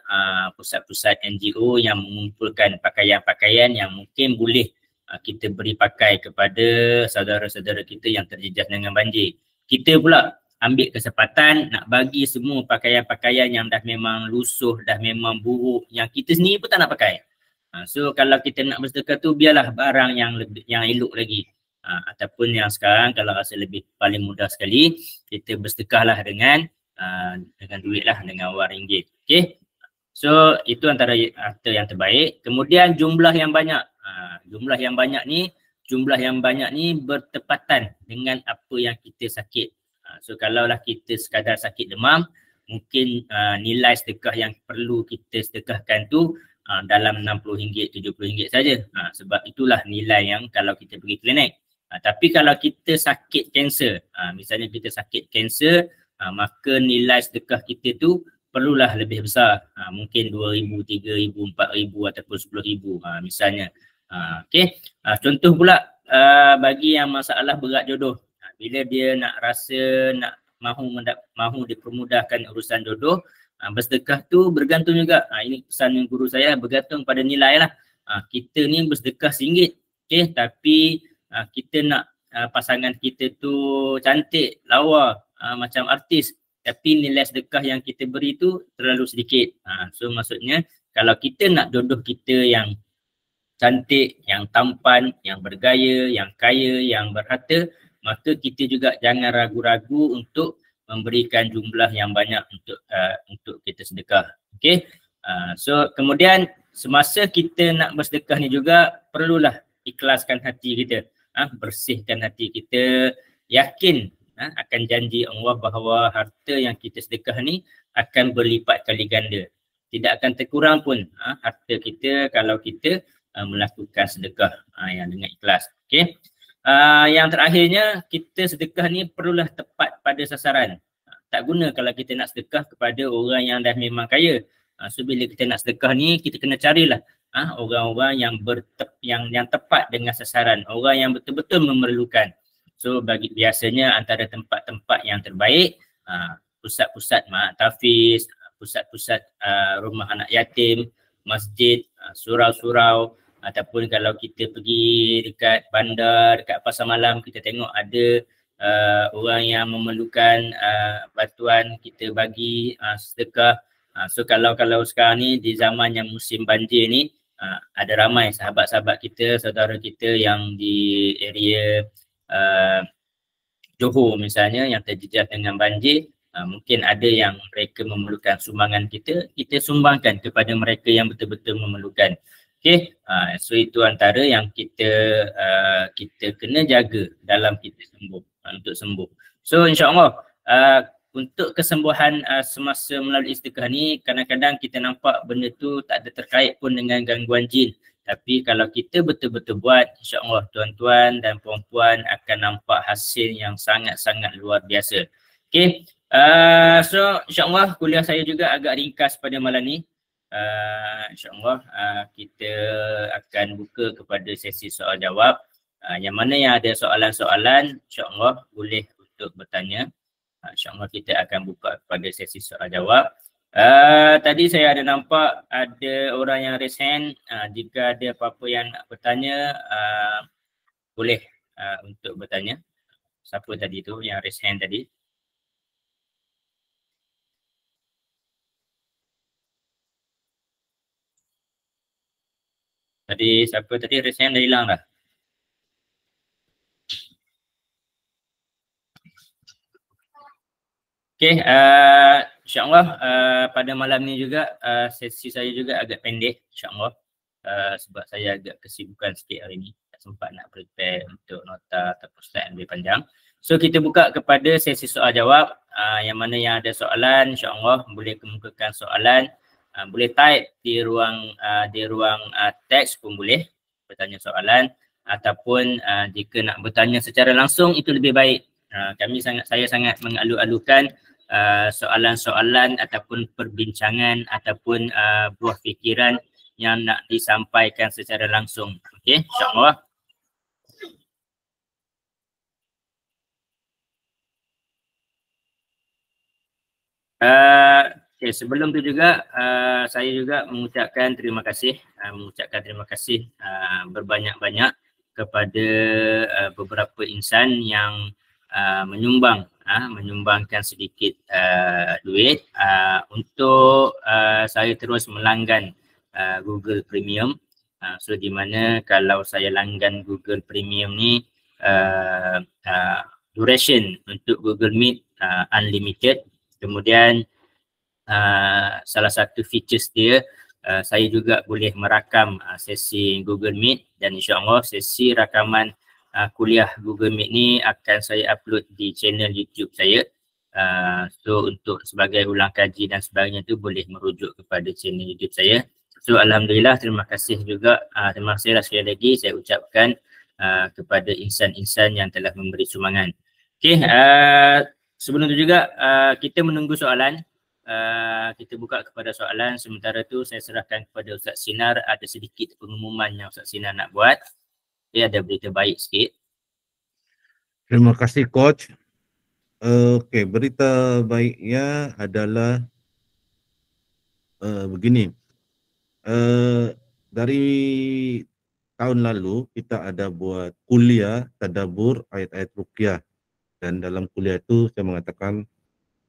pusat-pusat NGO yang mengumpulkan pakaian-pakaian yang mungkin boleh kita beri pakai kepada saudara-saudara kita yang terjejas dengan banjir. Kita pula ambil kesempatan nak bagi semua pakaian-pakaian yang dah memang lusuh, dah memang buruk, yang kita sendiri pun tak nak pakai. So kalau kita nak bersedekah tu biarlah barang yang elok lagi. Ataupun yang sekarang kalau rasa lebih paling mudah sekali, kita bersedekahlah dengan duit lah, dengan wang ringgit. Okay. So itu antara harta yang terbaik. Kemudian jumlah yang banyak. Jumlah yang banyak ni bertepatan dengan apa yang kita sakit. So kalaulah kita sekadar sakit demam, mungkin nilai sedekah yang perlu kita sedekahkan tu dalam RM60, RM70 saja. Sebab itulah nilai yang kalau kita pergi klinik. Tapi kalau kita sakit kanser, misalnya kita sakit kanser, maka nilai sedekah kita tu perlulah lebih besar. Mungkin RM2,000, RM3,000, RM4,000 ataupun RM10,000 misalnya. Okay. Contoh pula bagi yang masalah berat jodoh. Bila dia nak rasa nak mahu dipermudahkan urusan jodoh, bersedekah tu bergantung juga. Ini pesan yang guru saya, bergantung pada nilai lah. Kita ni bersedekah RM1, okay, tapi kita nak pasangan kita tu cantik, lawa, macam artis, tapi nilai sedekah yang kita beri tu terlalu sedikit. So maksudnya kalau kita nak jodoh kita yang cantik, yang tampan, yang bergaya, yang kaya, yang berharta, maka kita juga jangan ragu-ragu untuk memberikan jumlah yang banyak untuk kita sedekah. Okay. So kemudian semasa kita nak bersedekah ni juga perlulah ikhlaskan hati kita. Bersihkan hati kita, yakin akan janji Allah bahawa harta yang kita sedekah ni akan berlipat kali ganda. Tidak akan terkurang pun harta kita kalau kita melakukan sedekah yang dengan ikhlas. Okay. Yang terakhirnya, kita sedekah ni perlulah tepat pada sasaran. Tak guna kalau kita nak sedekah kepada orang yang dah memang kaya. So bila kita nak sedekah ni, kita kena carilah orang-orang yang tepat dengan sasaran, orang yang betul-betul memerlukan. So biasanya antara tempat-tempat yang terbaik, pusat-pusat mak tafiz, pusat-pusat rumah anak yatim, masjid, surau-surau, ataupun kalau kita pergi dekat bandar, dekat pasar malam, kita tengok ada orang yang memerlukan bantuan, kita bagi sedekah. So kalau sekarang ni di zaman yang musim banjir ni, ada ramai sahabat-sahabat kita, saudara kita yang di area Johor misalnya yang terjejas dengan banjir. Mungkin ada yang mereka memerlukan sumbangan kita sumbangkan kepada mereka yang betul-betul memerlukan. Okay, so itu antara yang kita kena jaga dalam kita untuk sembuh. So insyaAllah untuk kesembuhan semasa melalui sedekah ni, kadang-kadang kita nampak benda tu tak ada terkait pun dengan gangguan jin. Tapi kalau kita betul-betul buat, insyaAllah tuan-tuan dan puan-puan akan nampak hasil yang sangat-sangat luar biasa. Okay, so insyaAllah kuliah saya juga agak ringkas pada malam ni. InsyaAllah kita akan buka kepada sesi soal jawab. Yang mana yang ada soalan-soalan, insyaAllah boleh untuk bertanya. InsyaAllah kita akan buka kepada sesi soal jawab. Tadi saya ada nampak ada orang yang raise hand. Jika ada apa-apa yang nak bertanya, boleh untuk bertanya. Siapa tadi tu yang raise hand tadi? Siapa tadi raise hand dah hilang dah. Okay, insyaAllah pada malam ni juga sesi saya juga agak pendek insyaAllah, sebab saya agak kesibukan sikit hari ni. Tak sempat nak prepare untuk nota atau slide yang lebih panjang. So kita buka kepada sesi soal jawab. Yang mana yang ada soalan, insya-Allah boleh kemukakan soalan. Boleh type di ruang teks pun boleh bertanya soalan, ataupun jika nak bertanya secara langsung itu lebih baik. Saya sangat mengalu-alukan soalan-soalan ataupun perbincangan ataupun buah fikiran yang nak disampaikan secara langsung. Okey, insya-Allah. Sebelum tu juga saya juga mengucapkan terima kasih berbanyak-banyak kepada beberapa insan yang menyumbangkan sedikit duit untuk saya terus melanggan Google Premium. So di mana kalau saya langgan Google Premium ni duration untuk Google Meet unlimited. Kemudian salah satu features dia, saya juga boleh merakam sesi Google Meet, dan insya-Allah sesi rakaman kuliah Google Meet ni akan saya upload di channel YouTube saya. So untuk sebagai ulang kaji dan sebagainya tu boleh merujuk kepada channel YouTube saya. So alhamdulillah, terima kasih juga, terima kasih sekali lagi saya ucapkan kepada insan-insan yang telah memberi sumbangan. Okey, sebelum tu juga kita menunggu soalan. Kita buka kepada soalan. Sementara tu saya serahkan kepada Ustaz Sinar. Ada sedikit pengumuman yang Ustaz Sinar nak buat. Dia ada berita baik sikit. Terima kasih Coach. Okey, berita baiknya adalah begini. Dari tahun lalu kita ada buat kuliah tadabbur ayat-ayat ruqyah, dan dalam kuliah itu saya mengatakan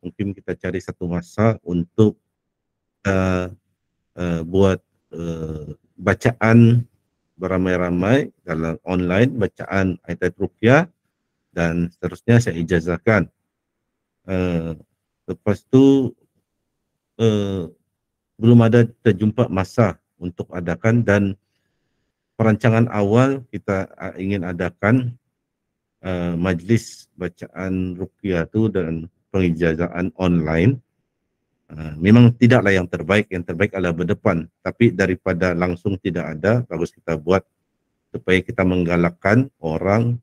mungkin kita cari satu masa untuk buat bacaan beramai-ramai dalam online, bacaan ayat-ayat ruqyah, dan seterusnya saya ijazahkan. Lepas tu belum ada terjumpa masa untuk adakan, dan perancangan awal kita ingin adakan majlis bacaan ruqyah tu dan pengijazahan online. Memang tidaklah yang terbaik adalah berdepan, tapi daripada langsung tidak ada, bagus kita buat supaya kita menggalakkan orang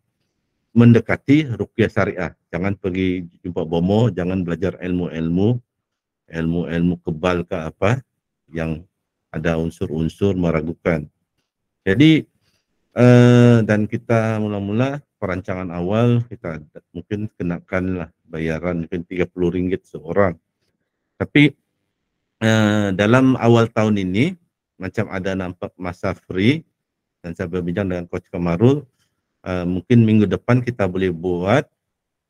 mendekati ruqyah syariah. Jangan pergi jumpa bomo, jangan belajar ilmu-ilmu kebal ke apa yang ada unsur-unsur meragukan. Jadi dan kita mula-mula perancangan awal kita mungkin kenakanlah bayaran mungkin RM30 seorang. Tapi dalam awal tahun ini macam ada nampak masa free, dan saya berbincang dengan Coach Kamarul, mungkin minggu depan kita boleh buat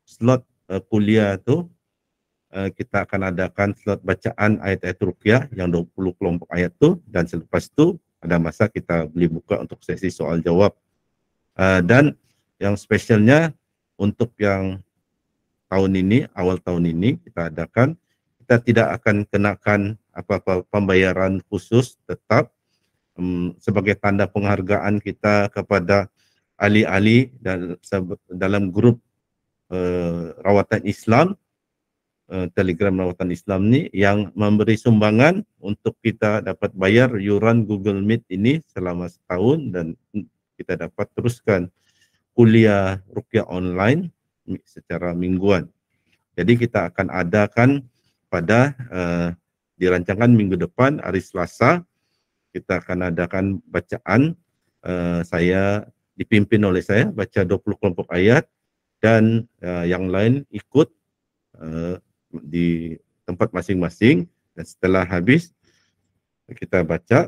slot kuliah tu. Kita akan adakan slot bacaan ayat-ayat ruqyah yang 20 kelompok ayat tu, dan selepas tu ada masa kita boleh buka untuk sesi soal jawab. Dan yang spesialnya untuk yang tahun ini, awal tahun ini kita adakan, kita tidak akan kenakan apa-apa pembayaran khusus, tetap sebagai tanda penghargaan kita kepada ahli-ahli dalam grup rawatan Islam, Telegram rawatan Islam ni, yang memberi sumbangan untuk kita dapat bayar yuran Google Meet ini selama setahun, dan kita dapat teruskan kuliah ruqyah online secara mingguan. Jadi kita akan adakan pada dirancangkan minggu depan hari Selasa, kita akan adakan bacaan, saya dipimpin oleh saya baca 20 kelompok ayat, dan yang lain ikut di tempat masing-masing, dan setelah habis kita baca,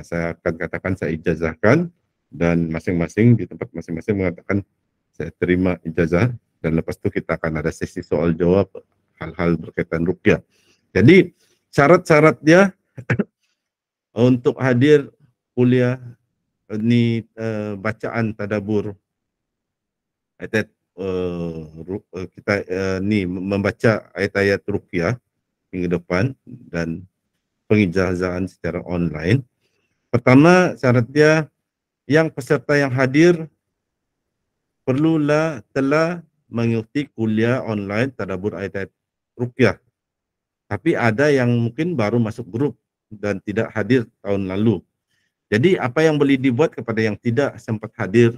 saya akan katakan saya ijazahkan, dan masing-masing di tempat masing-masing mengatakan saya terima ijazah, dan lepas tu kita akan ada sesi soal jawab hal-hal berkaitan ruqyah. Jadi syarat-syarat dia untuk hadir kuliah ni bacaan tadabbur ayat kita ni membaca ayat-ayat ruqyah minggu depan dan pengijazahan secara online. Pertama, syarat dia yang peserta yang hadir perlulah telah mengikuti kuliah online tadabbur ayat-ayat ruqyah. Tapi ada yang mungkin baru masuk grup dan tidak hadir tahun lalu. Jadi apa yang boleh dibuat kepada yang tidak sempat hadir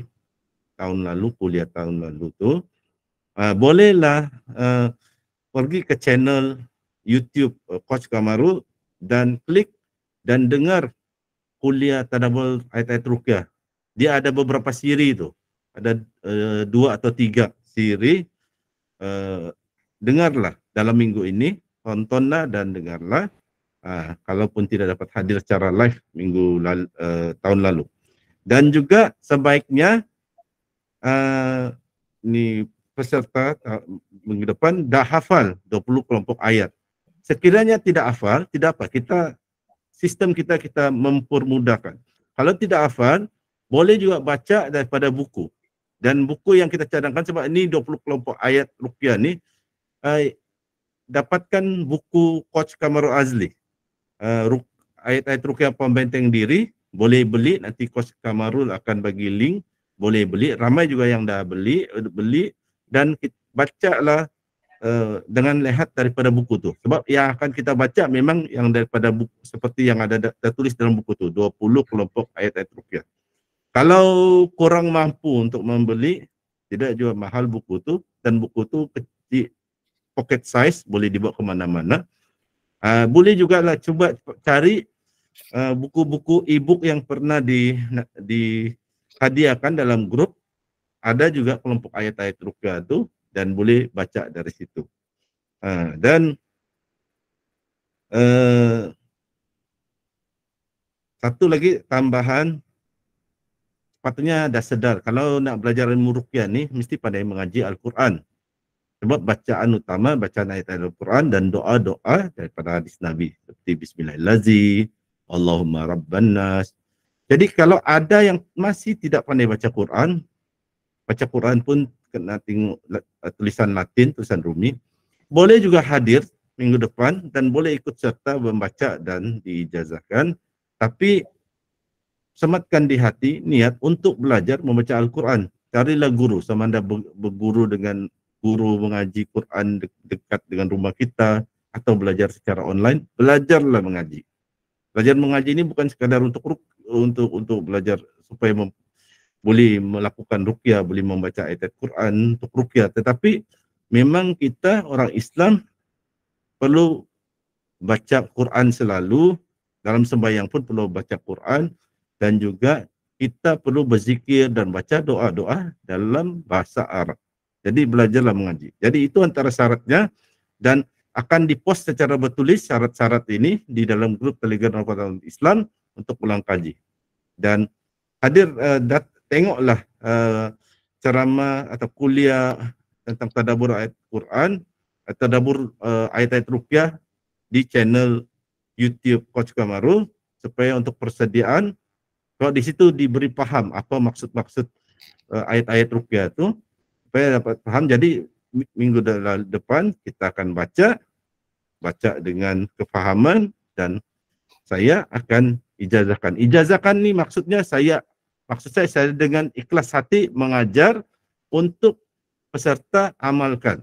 tahun lalu, kuliah tahun lalu tu, bolehlah pergi ke channel YouTube Coach Kamarul dan klik dan dengar kuliah tadabbur ayat-ayat ruqyah. Dia ada beberapa siri tu. Ada 2 atau 3 siri. Dengarlah dalam minggu ini, tontonlah dan dengarlah. Kalaupun tidak dapat hadir secara live tahun lalu. Dan juga sebaiknya ni peserta minggu depan dah hafal 20 kelompok ayat. Sekiranya tidak hafal, tidak apa, sistem kita mempermudahkan. Kalau tidak hafal, boleh juga baca daripada buku. Dan buku yang kita cadangkan, sebab ini 20 kelompok ayat ruqyah ni, dapatkan buku Coach Kamarul Azli. Ayat-ayat ruqyah pembenteng diri, boleh beli, nanti Coach Kamarul akan bagi link, boleh beli. Ramai juga yang dah beli dan bacalah dengan lihat daripada buku tu. Sebab yang akan kita baca memang yang daripada buku, seperti yang ada tertulis dalam buku tu, 20 kelompok ayat-ayat ruqyah. Kalau kurang mampu untuk membeli, tidak jual mahal buku tu, dan buku tu kecil, pocket size, boleh dibawa ke mana-mana. Boleh juga lah cuba cari buku-buku e-book yang pernah dihadiahkan dalam grup. Ada juga kelompok ayat-ayat ruqyah tu, dan boleh baca dari situ. Dan satu lagi tambahan, sepatutnya dah sedar kalau nak belajar ilmu ruqyah ni mesti pandai mengaji Al-Quran. Sebab bacaan utama bacaan ayat-ayat Al-Quran dan doa-doa daripada hadis Nabi seperti Bismillahirrahmanirrahim, Allahumma Rabban Nas. Jadi kalau ada yang masih tidak pandai baca Quran pun kena tengok tulisan Latin, tulisan Rumi. Boleh juga hadir minggu depan dan boleh ikut serta membaca dan diijazahkan. Tapi sematkan di hati niat untuk belajar membaca Al-Quran. Carilah guru, sama ada berguru dengan guru mengaji Quran dekat dengan rumah kita atau belajar secara online, belajarlah mengaji. Belajar mengaji ini bukan sekadar untuk belajar supaya boleh melakukan ruqyah, boleh membaca ayat Quran untuk ruqyah, tetapi memang kita orang Islam perlu baca Quran selalu, dalam sembahyang pun perlu baca Quran, dan juga kita perlu berzikir dan baca doa-doa dalam bahasa Arab. Jadi belajarlah mengaji. Jadi itu antara syaratnya, dan akan dipost secara bertulis syarat-syarat ini di dalam grup Telegram Al-Quran Islam untuk ulang kaji. Dan hadir tengoklah ceramah atau kuliah tentang tadabbur ayat Quran, tadabbur ayat-ayat ruqyah di channel YouTube Coach Kamarul, supaya untuk persediaan, kalau di situ diberi paham apa maksud-maksud ayat-ayat ruqyah itu, supaya dapat paham. Jadi minggu depan kita akan baca dengan kefahaman, dan saya akan ijazahkan. Ijazahkan ni maksud saya dengan ikhlas hati mengajar untuk peserta amalkan.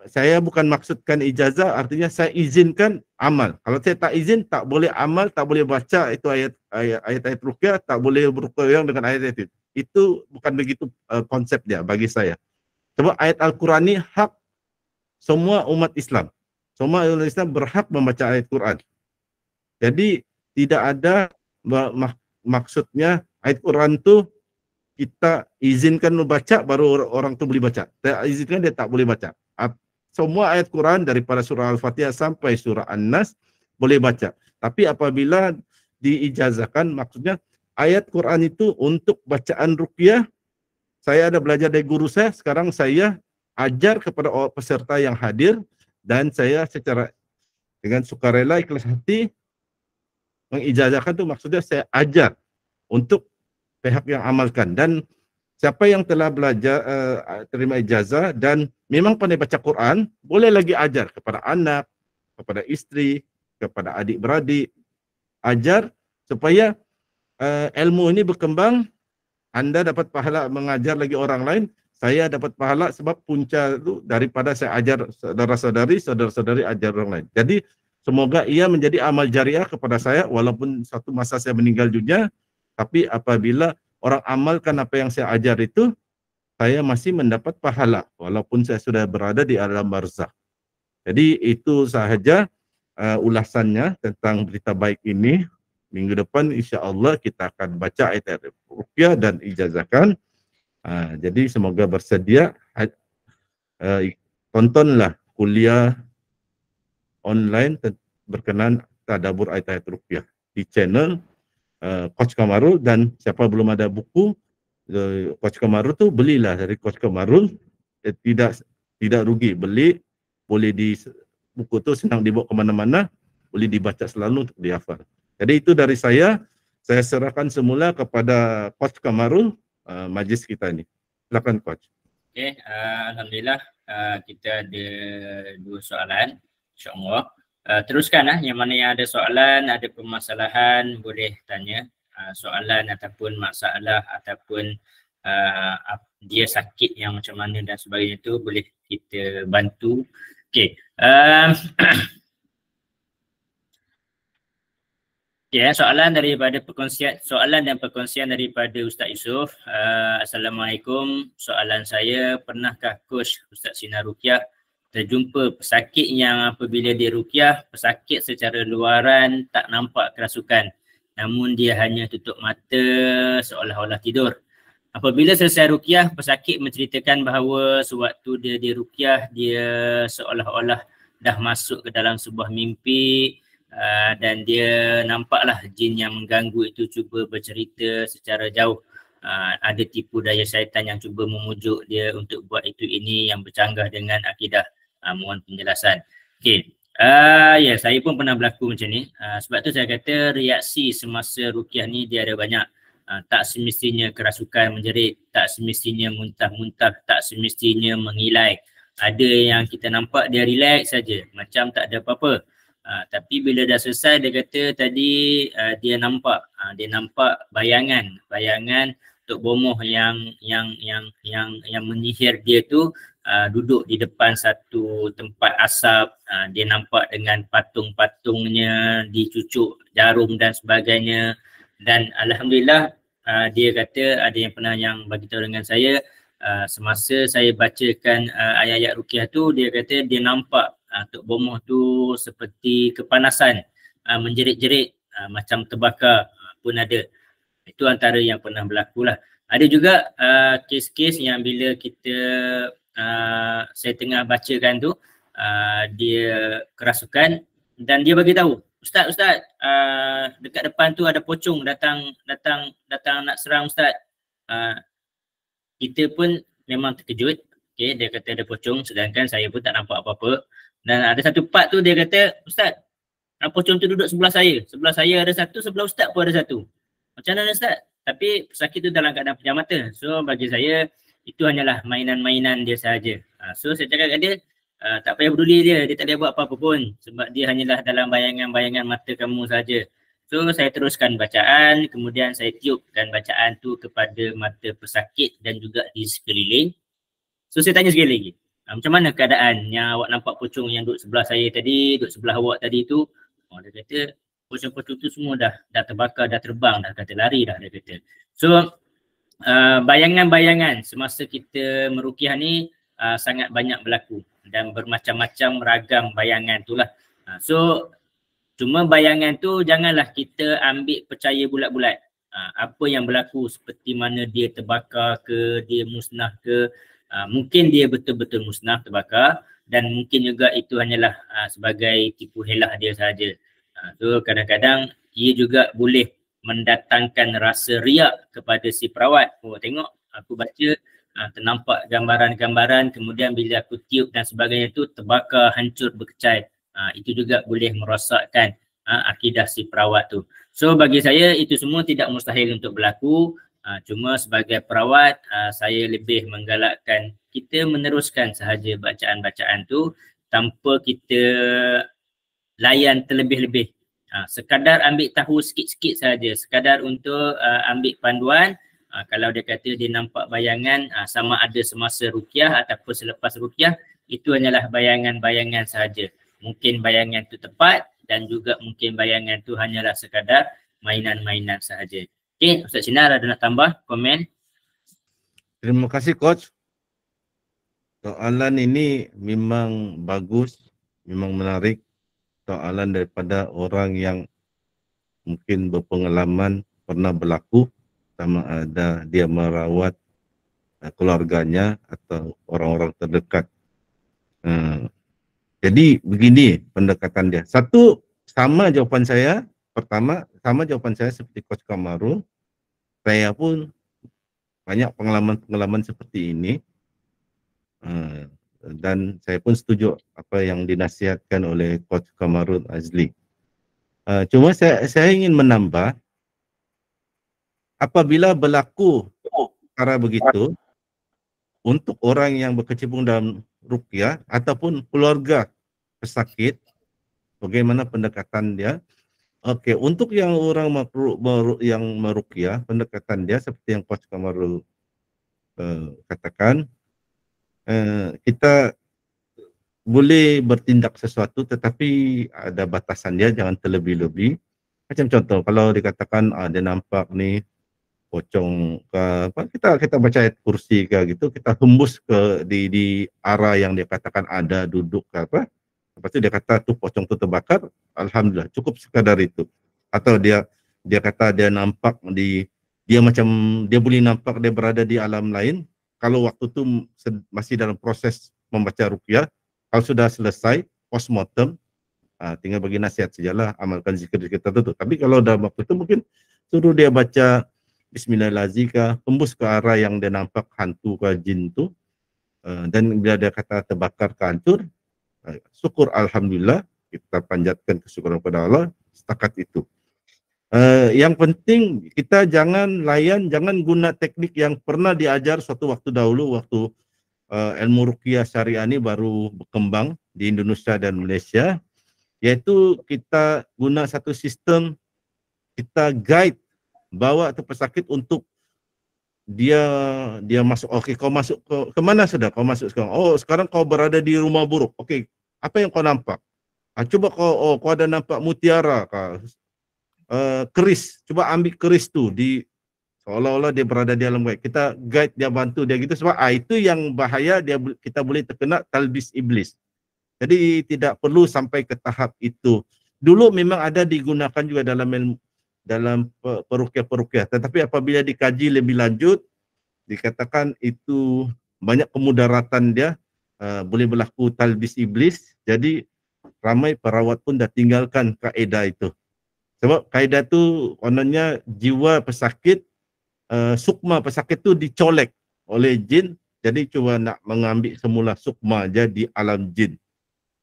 Saya bukan maksudkan ijazah, artinya saya izinkan amal. Kalau saya tak izin, tak boleh amal, tak boleh baca itu ayat-ayat ruqyah, tak boleh beruqyah dengan ayat-ayat itu. Itu bukan begitu konsep dia bagi saya. Sebab ayat Al-Quran ini hak semua umat Islam. Semua umat Islam berhak membaca ayat Quran. Jadi tidak ada maksudnya ayat Quran itu kita izinkan membaca baru orang tu boleh baca. Saya izinkan dia tak boleh baca. Semua ayat Quran daripada surah Al-Fatihah sampai surah An-Nas boleh baca. Tapi apabila diijazahkan, maksudnya ayat Quran itu untuk bacaan ruqyah. Saya ada belajar dari guru saya, sekarang saya ajar kepada peserta yang hadir, dan saya secara dengan sukarela ikhlas hati mengijazahkan itu, maksudnya saya ajar untuk pihak yang amalkan. Dan siapa yang telah belajar terima ijazah dan memang pandai baca Quran, boleh lagi ajar kepada anak, kepada isteri, kepada adik-beradik. Ajar supaya ilmu ini berkembang, anda dapat pahala mengajar lagi orang lain, saya dapat pahala sebab punca itu daripada saya ajar saudara-saudari ajar orang lain. Jadi semoga ia menjadi amal jariah kepada saya walaupun satu masa saya meninggal dunia, tapi apabila orang amalkan apa yang saya ajar itu, saya masih mendapat pahala walaupun saya sudah berada di alam barzakh. Jadi itu sahaja ulasannya tentang berita baik ini. Minggu depan insya Allah kita akan baca ayat-ayat ruqyah dan ijazahkan. Jadi semoga bersedia, tontonlah kuliah online berkenan tadabbur ayat-ayat ruqyah di channel Coach Kamarul, dan siapa belum ada buku Coach Kamarul tuh belilah dari Coach Kamarul, tidak rugi, beli, boleh di buku tuh senang dibawa kemana-mana, boleh dibaca selalu untuk dihafal. Jadi itu dari saya serahkan semula kepada Coach Kamarul, majlis kita ini. Silakan Coach. Okey, alhamdulillah kita ada 2 soalan, insya-Allah. Teruskan yang mana yang ada soalan, ada permasalahan boleh tanya. Soalan ataupun masalah ataupun dia sakit yang macam mana dan sebagainya tu boleh kita bantu. Okey. Ya, soalan daripada soalan dan perkongsian daripada Ustaz Yusof. Assalamualaikum. Soalan saya, pernahkah Coach Ustaz Sinar Ruqyah terjumpa pesakit yang apabila dia ruqyah, pesakit secara luaran tak nampak kerasukan, namun dia hanya tutup mata seolah-olah tidur. Apabila selesai ruqyah, pesakit menceritakan bahawa sewaktu dia diruqyah, dia seolah-olah dah masuk ke dalam sebuah mimpi. Dan dia nampaklah jin yang mengganggu itu cuba bercerita secara jauh. Ada tipu daya syaitan yang cuba memujuk dia untuk buat itu ini yang bercanggah dengan akidah. Mohon penjelasan. Okey. Ya, saya pun pernah berlaku macam ni. Sebab tu saya kata reaksi semasa ruqyah ni dia ada banyak. Tak semestinya kerasukan menjerit, tak semestinya muntah-muntah, tak semestinya mengilai. Ada yang kita nampak dia relax saja, macam tak ada apa-apa. Tapi bila dah selesai dia kata tadi dia nampak bayangan Tok Bomoh yang menyihir dia tu duduk di depan satu tempat asap. Dia nampak dengan patung-patungnya, dicucuk jarum dan sebagainya. Dan alhamdulillah dia kata ada yang pernah yang bagi tahu dengan saya, semasa saya bacakan ayat-ayat ruqyah tu, dia kata dia nampak Tok Bomoh tu seperti kepanasan, menjerit-jerit, macam terbakar pun ada. Itu antara yang pernah berlaku lah. Ada juga kes-kes yang bila kita saya tengah bacakan tu, dia kerasukan dan dia bagi tahu, Ustaz, dekat depan tu ada pocong datang nak serang Ustaz. Kita pun memang terkejut. Okay, dia kata ada pocong, sedangkan saya pun tak nampak apa-apa. Dan ada satu part tu dia kata, Ustaz, pocong tu duduk sebelah saya. Sebelah saya ada satu, sebelah Ustaz pun ada satu. Macam mana Ustaz? Tapi pesakit tu dalam keadaan pejam mata. So bagi saya, itu hanyalah mainan-mainan dia sahaja. So saya cakap kat dia, tak payah peduli dia tak boleh buat apa-apa pun. Sebab dia hanyalah dalam bayangan-bayangan mata kamu sahaja. So saya teruskan bacaan, kemudian saya tiupkan bacaan tu kepada mata pesakit dan juga di sekeliling. So saya tanya sekali lagi, macam mana keadaan yang awak nampak pocong yang duduk sebelah saya tadi, duduk sebelah awak tadi tu? Dia kata pocong-pocong tu semua dah terbakar, dah terbang, dah kata lari dah, dia kata. So bayangan-bayangan semasa kita meruqyah ni sangat banyak berlaku dan bermacam-macam ragam bayangan tu lah. So cuma bayangan tu janganlah kita ambil percaya bulat-bulat. Apa yang berlaku seperti mana dia terbakar ke, dia musnah ke, mungkin dia betul-betul musnah, terbakar, dan mungkin juga itu hanyalah sebagai tipu helah dia sahaja. So kadang-kadang ia juga boleh mendatangkan rasa riak kepada si perawat. Tengok aku baca ternampak gambaran-gambaran, kemudian bila aku tiup dan sebagainya tu terbakar, hancur, berkecai. Itu juga boleh merosakkan akidah si perawat tu. So bagi saya itu semua tidak mustahil untuk berlaku. Cuma sebagai perawat saya lebih menggalakkan kita meneruskan sahaja bacaan-bacaan tu tanpa kita layan terlebih-lebih. Sekadar ambil tahu sikit-sikit sahaja, sekadar untuk ambil panduan Kalau dia kata dia nampak bayangan sama ada semasa ruqyah ataupun selepas ruqyah, itu hanyalah bayangan-bayangan sahaja. Mungkin bayangan itu tepat dan juga mungkin bayangan itu hanyalah sekadar mainan-mainan sahaja. Okey, Ustaz Sinar ada nak tambah komen? Terima kasih Coach. Soalan ini memang bagus, memang menarik. Soalan daripada orang yang mungkin berpengalaman, pernah berlaku, sama ada dia merawat keluarganya atau orang-orang terdekat. Jadi begini pendekatan dia. Satu, sama jawapan saya. Pertama, sama jawapan saya seperti Coach Kamarul. Saya pun banyak pengalaman-pengalaman seperti ini. Dan saya pun setuju apa yang dinasihatkan oleh Coach Kamarul Azli. Cuma saya ingin menambah, apabila berlaku cara begitu, untuk orang yang berkecimpung dalam ruqyah ataupun keluarga pesakit, bagaimana pendekatan dia? Okey, untuk yang orang yang meruqyah, pendekatan dia seperti yang Coach Kamarul katakan, kita boleh bertindak sesuatu tetapi ada batasan dia, jangan terlebih-lebih. Macam contoh, kalau dikatakan dia nampak ni pocong ke apa, kita baca ayat kursi ke gitu, kita hembus ke di arah yang dia katakan ada duduk ke apa, lepas tu dia kata tu pocong tu terbakar, alhamdulillah cukup sekadar itu. Atau dia kata dia nampak dia macam dia boleh nampak dia berada di alam lain, kalau waktu tu masih dalam proses membaca ruqyah, kalau sudah selesai postmortem, tinggal bagi nasihat sajalah, amalkan zikir kita tu. Tapi kalau dalam waktu itu mungkin suruh dia baca Bismillahirrahmanirrahim, tembus ke arah yang dia nampak hantu ke jin tu, dan bila dia kata terbakar ke hancur, syukur alhamdulillah, kita panjatkan kesyukuran kepada Allah setakat itu. Yang penting kita jangan guna teknik yang pernah diajar suatu waktu dahulu, waktu ilmu ruqyah syariah ini baru berkembang di Indonesia dan Malaysia, yaitu kita guna satu sistem, kita guide, bawa tu pesakit untuk dia masuk. Okey, kau masuk ke mana sudah? Kau masuk sekarang. Oh, sekarang kau berada di rumah buruk. Okey, apa yang kau nampak? Cuba kau ada nampak mutiara ke? Keris. Coba ambil keris tu, seolah-olah dia berada di alam gaib. Kita guide dia, bantu dia gitu, sebab itu yang bahaya, kita boleh terkena talbis iblis. Jadi tidak perlu sampai ke tahap itu. Dulu memang ada digunakan juga dalam peruqyah, tetapi apabila dikaji lebih lanjut, dikatakan itu banyak kemudaratan dia, boleh berlaku talbis iblis. Jadi ramai perawat pun dah tinggalkan kaedah itu. Sebab kaedah tu kononnya jiwa pesakit, sukma pesakit tu dicolek oleh jin, jadi cuba nak mengambil semula sukma jadi alam jin.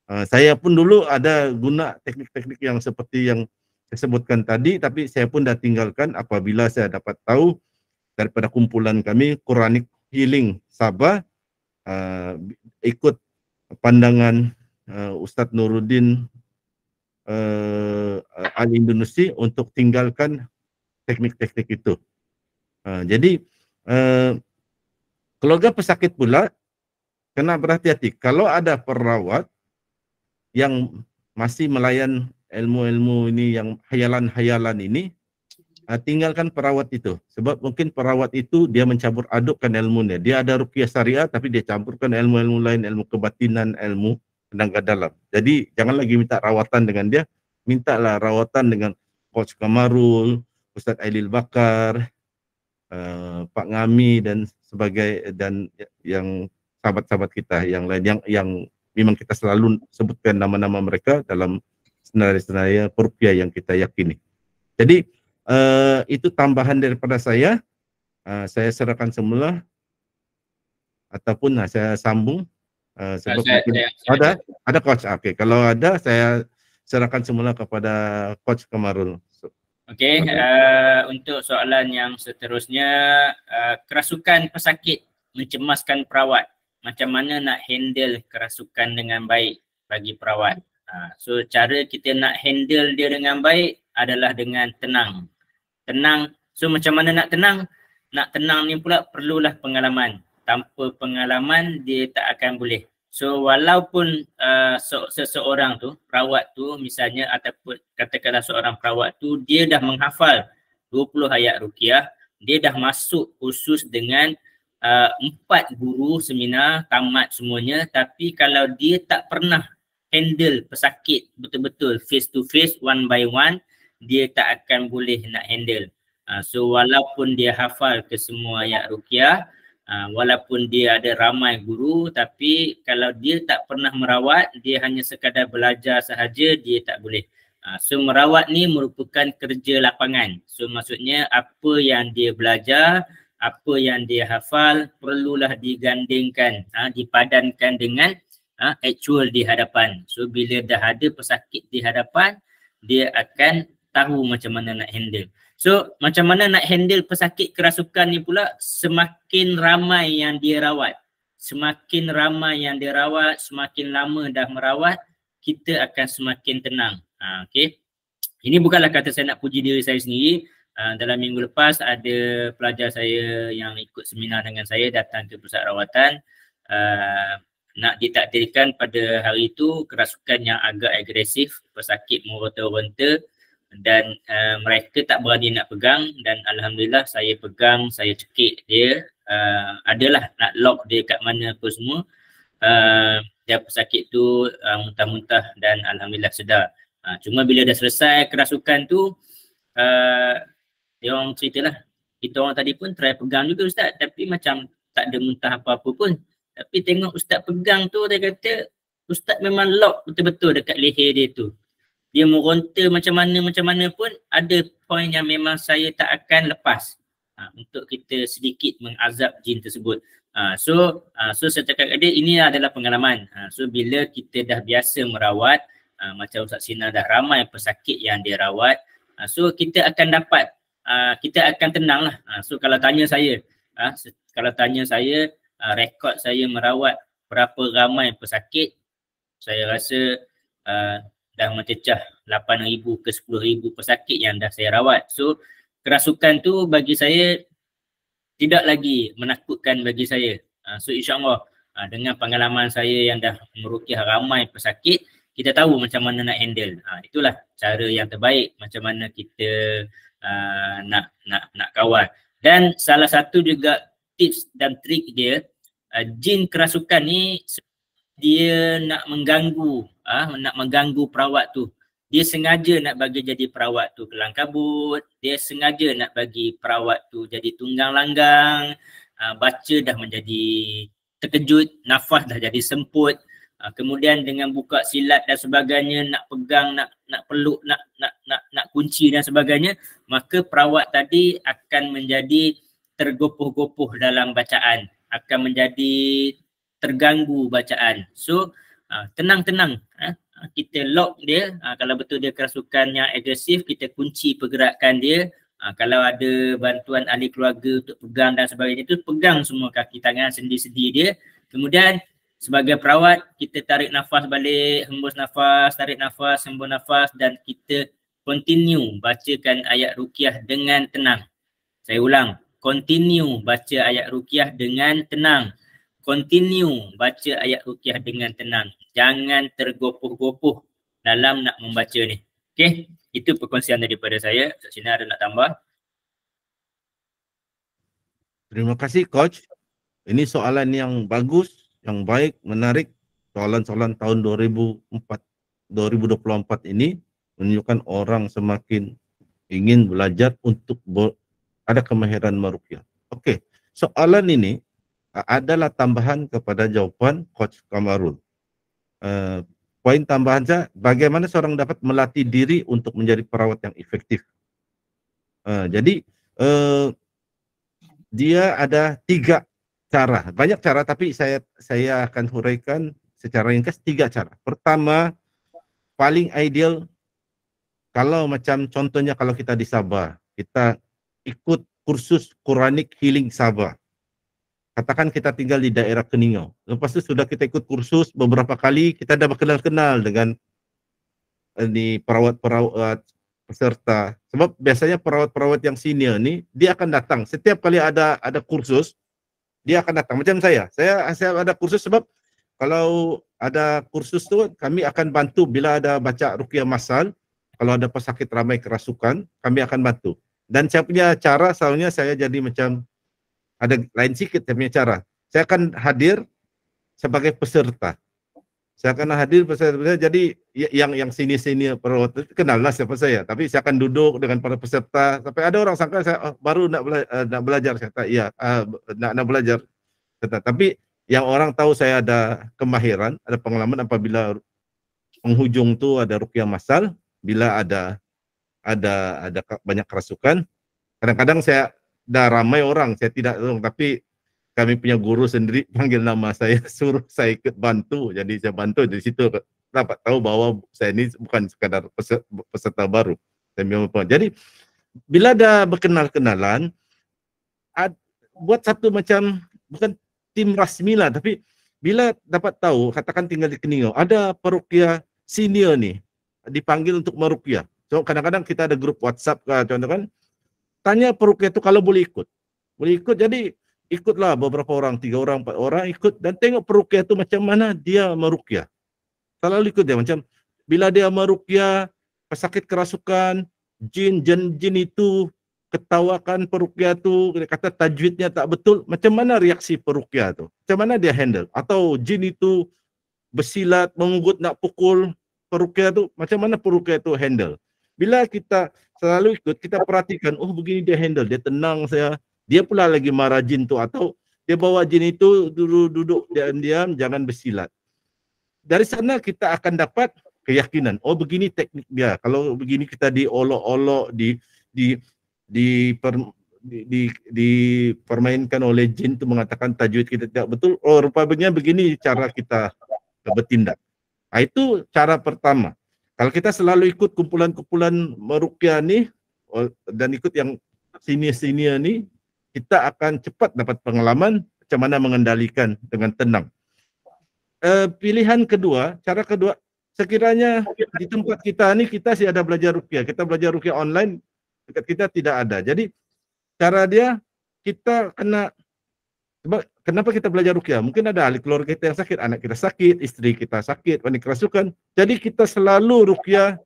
Saya pun dulu ada guna teknik-teknik yang seperti yang saya sebutkan tadi, tapi saya pun dah tinggalkan apabila saya dapat tahu daripada kumpulan kami Quranic Healing Sabah, ikut pandangan Ustaz Nuruddin Al-Indonesia untuk tinggalkan teknik-teknik itu. Jadi keluarga pesakit pula kena berhati-hati. Kalau ada perawat yang masih melayan ilmu-ilmu ini, yang hayalan-hayalan ini, tinggalkan perawat itu. Sebab mungkin perawat itu dia mencampur adukkan ilmunya. Dia ada ruqyah syariah tapi dia campurkan ilmu-ilmu lain, ilmu kebatinan, ilmu tenaga dalam. Jadi jangan lagi minta rawatan dengan dia, mintalah rawatan dengan Coach Kamarul, Ustaz Ailil Bakar, Pak Ngami dan sebagai, dan yang sahabat-sahabat kita yang lain yang memang kita selalu sebutkan nama-nama mereka dalam senarai-senarai peruqyah yang kita yakini. Jadi itu tambahan daripada saya. Saya serahkan semula ataupun saya sambung sebab ada coach. Okey, kalau ada saya serahkan semula kepada Coach Kamarul. Okey, untuk soalan yang seterusnya, kerasukan pesakit mencemaskan perawat. Macam mana nak handle kerasukan dengan baik bagi perawat? So cara kita nak handle dia dengan baik adalah dengan tenang. So macam mana nak tenang? nak tenang ni pula perlulah pengalaman. Tanpa pengalaman dia tak akan boleh. So walaupun seseorang tu, perawat tu misalnya, ataupun katakanlah seorang perawat tu dia dah menghafal 20 ayat ruqyah, dia dah masuk kursus dengan 4 guru seminar, tamat semuanya, tapi kalau dia tak pernah handle pesakit betul-betul face to face, one by one, dia tak akan boleh nak handle. So walaupun dia hafal ke semua ayat ruqyah, walaupun dia ada ramai guru, tapi kalau dia tak pernah merawat, dia hanya sekadar belajar sahaja, dia tak boleh. So merawat ni merupakan kerja lapangan. So maksudnya apa yang dia belajar, apa yang dia hafal perlulah digandingkan, dipadankan dengan actual di hadapan. So bila dah ada pesakit di hadapan, dia akan tahu macam mana nak handle. So macam mana nak handle pesakit kerasukan ni pula, semakin ramai yang dia rawat. Semakin ramai yang dia rawat, semakin lama dah merawat, kita akan semakin tenang. Okay. Ini bukanlah kata saya nak puji diri saya sendiri. Dalam minggu lepas ada pelajar saya yang ikut seminar dengan saya datang ke pusat rawatan. Nak ditakdirkan pada hari itu kerasukan yang agak agresif, pesakit meronta-ronta, dan mereka tak berani nak pegang, dan alhamdulillah saya pegang, saya cekik dia, adalah nak lock dia kat mana apa semua. Dia pesakit tu muntah-muntah dan alhamdulillah sedar. Cuma bila dah selesai kerasukan tu, dia orang ceritalah, kita orang tadi pun try pegang juga Ustaz, tapi macam tak ada muntah apa-apa pun. Tapi tengok Ustaz pegang tu, dia kata Ustaz memang lock betul-betul dekat leher dia tu. Dia meronta macam mana pun, ada point yang memang saya tak akan lepas untuk kita sedikit mengazab jin tersebut. So saya cakap kat dia, ini adalah pengalaman. So bila kita dah biasa merawat, macam Ustaz Sinar dah ramai pesakit yang dia rawat, so kita akan dapat, kita akan tenang lah. So kalau tanya saya, rekod saya merawat berapa ramai pesakit, saya rasa dah mencecah 8,000 ke 10,000 pesakit yang dah saya rawat. So kerasukan tu bagi saya tidak lagi menakutkan bagi saya. So insyaAllah dengan pengalaman saya yang dah meruqyah ramai pesakit, kita tahu macam mana nak handle. Itulah cara yang terbaik macam mana kita nak kawal. Dan salah satu juga tips dan trik dia, jin kerasukan ni dia nak mengganggu perawat tu. Dia sengaja nak bagi jadi perawat tu kelang kabut, dia sengaja nak bagi perawat tu jadi tunggang langgang, baca dah menjadi terkejut, nafas dah jadi semput, kemudian dengan buka silat dan sebagainya, nak pegang, nak peluk, nak kunci dan sebagainya, maka perawat tadi akan menjadi tergopoh-gopoh dalam bacaan, akan menjadi terganggu bacaan. So tenang-tenang, kita lock dia. Kalau betul dia kerasukan yang agresif, kita kunci pergerakan dia. Kalau ada bantuan ahli keluarga untuk pegang dan sebagainya, itu pegang semua kaki tangan sendi-sendi dia. Kemudian sebagai perawat, kita tarik nafas balik, hembus nafas, tarik nafas, hembus nafas, dan kita continue bacakan ayat ruqyah dengan tenang. Saya ulang, continue baca ayat ruqyah dengan tenang. Continue baca ayat ruqyah dengan tenang. Jangan tergopoh-gopoh dalam nak membaca ni. Okey, itu perkongsian daripada saya. Ustaz Sinar ada nak tambah? Terima kasih Coach. Ini soalan yang bagus, yang baik, menarik. Soalan-soalan tahun 2024 ini menunjukkan orang semakin ingin belajar untuk ada kemahiran meruqyah. Okey, soalan ini adalah tambahan kepada jawapan Coach Kamarul. Poin tambahan saya, bagaimana seorang dapat melatih diri untuk menjadi perawat yang efektif. Jadi dia ada 3 cara, banyak cara, tapi saya akan huraikan secara ringkas 3 cara. Pertama, paling ideal kalau macam contohnya kalau kita di Sabah, kita ikut kursus Quranic Healing Sabah. Katakan kita tinggal di daerah Keningau. Lepas itu sudah kita ikut kursus beberapa kali, kita dah berkenal-kenal dengan perawat-perawat peserta. Sebab biasanya perawat-perawat yang senior ni dia akan datang setiap kali ada kursus, dia akan datang. Macam saya ada kursus, sebab kalau ada kursus tu kami akan bantu bila ada baca ruqyah masal. Kalau ada pesakit ramai kerasukan, kami akan bantu. Dan saya punya cara selalunya saya jadi macam ada lain sikit saya punya cara. Saya akan hadir sebagai peserta. Saya akan hadir peserta, jadi yang senior perawat itu kenallah siapa saya. Tapi saya akan duduk dengan para peserta. Sampai ada orang sangka saya baru nak belajar. Saya kata iya, nak belajar. Tapi yang orang tahu saya ada kemahiran, ada pengalaman apabila penghujung tu ada ruqyah masal, bila ada banyak kerasukan. Kadang-kadang saya dah ramai orang, saya tidak tahu, tapi kami punya guru sendiri panggil nama saya, suruh saya ikut bantu. Jadi saya bantu, dari situ dapat tahu bahwa saya ini bukan sekadar peserta baru. Jadi bila dah berkenal-kenalan, buat satu macam, bukan tim rasmi lah, tapi bila dapat tahu, katakan tinggal di Keningau, ada peruqyah senior ni dipanggil untuk meruqyah. So kadang-kadang kita ada grup WhatsApp contoh kan, tanya peruqyah itu kalau boleh ikut. Boleh ikut, jadi ikutlah beberapa orang, 3 orang, 4 orang ikut dan tengok peruqyah itu macam mana dia meruqyah. Selalu ikut dia, macam bila dia meruqyah pesakit kerasukan, jin itu ketawakan peruqyah tu, dia kata tajwidnya tak betul, macam mana reaksi peruqyah tu? Macam mana dia handle? Atau jin itu bersilat, mengunggut nak pukul peruqyah tu, macam mana peruqyah tu handle? Bila kita selalu ikut, kita perhatikan, oh begini dia handle, dia tenang saya. Dia pula lagi marah jin tu, atau dia bawa jin itu duduk diam-diam, jangan bersilat. Dari sana kita akan dapat keyakinan, oh begini teknik dia. Kalau begini kita diolok-olok, dipermainkan oleh jin tu mengatakan tajwid kita tidak betul, oh rupanya begini cara kita bertindak. Itu cara pertama. Kalau kita selalu ikut kumpulan-kumpulan meruqyah ni dan ikut yang senior-senior ni, kita akan cepat dapat pengalaman macam mana mengendalikan dengan tenang. Pilihan kedua, cara kedua, sekiranya di tempat kita ni kita sih ada belajar ruqyah, kita belajar ruqyah online, dekat kita tidak ada. Jadi cara dia, kita kena, kenapa kita belajar ruqyah? Mungkin ada ahli keluarga kita yang sakit, anak kita sakit, istri kita sakit, wanita kerasukan. Jadi kita selalu ruqyah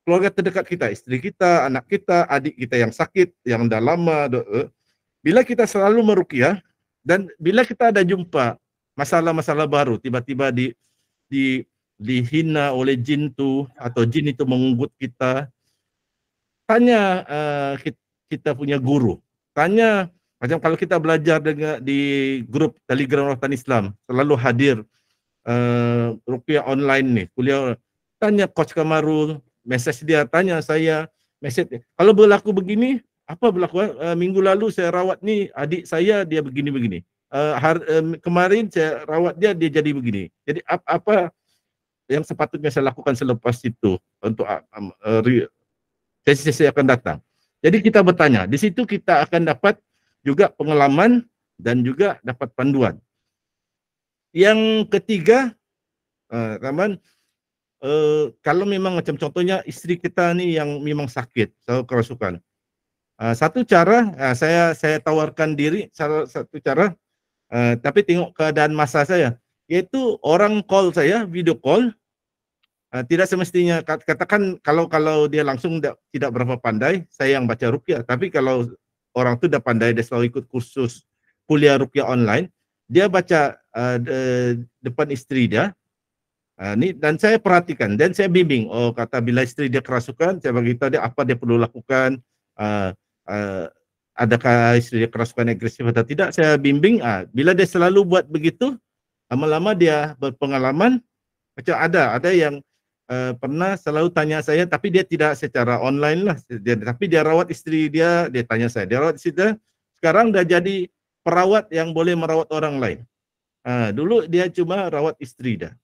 keluarga terdekat kita, istri kita, anak kita, adik kita yang sakit, yang dah lama. Bila kita selalu meruqyah dan bila kita ada jumpa masalah-masalah baru, tiba-tiba dihina oleh jin tu atau jin itu mengunggut kita, tanya kita punya guru, tanya. Macam kalau kita belajar di grup Telegram Rawatan Islam, selalu hadir ruqyah online ni, kuliah, tanya Coach Kamarul, mesej dia, tanya saya, mesej dia. Kalau berlaku begini, apa berlaku? Minggu lalu saya rawat ni adik saya, dia begini-begini. Kemarin saya rawat dia jadi begini. Jadi apa yang sepatutnya saya lakukan selepas itu untuk sesi-sesi akan datang. Jadi kita bertanya, di situ kita akan dapat juga pengalaman dan juga dapat panduan. Yang ketiga, kalau memang macam contohnya istri kita ni yang memang sakit, kerasukan. Satu cara, saya tawarkan diri, satu cara, tapi tengok keadaan masa saya, iaitu orang call saya, video call. Tidak semestinya, katakan kalau dia langsung tidak berapa pandai, saya yang baca ruqyah. Tapi kalau orang tu dah pandai, dia selalu ikut kursus kuliah ruqyah online, dia baca depan istri dia, ni, dan saya perhatikan dan saya bimbing. Oh, kata bila istri dia kerasukan, saya beritahu dia apa dia perlu lakukan, adakah istri dia kerasukan agresif atau tidak, saya bimbing. Bila dia selalu buat begitu, lama-lama dia berpengalaman. Macam ada yang pernah selalu tanya saya, tapi dia tidak secara online lah, tapi dia rawat istri dia, dia tanya saya, dia rawat istri dia, sekarang dah jadi perawat yang boleh merawat orang lain. Dulu dia cuma rawat istri dia,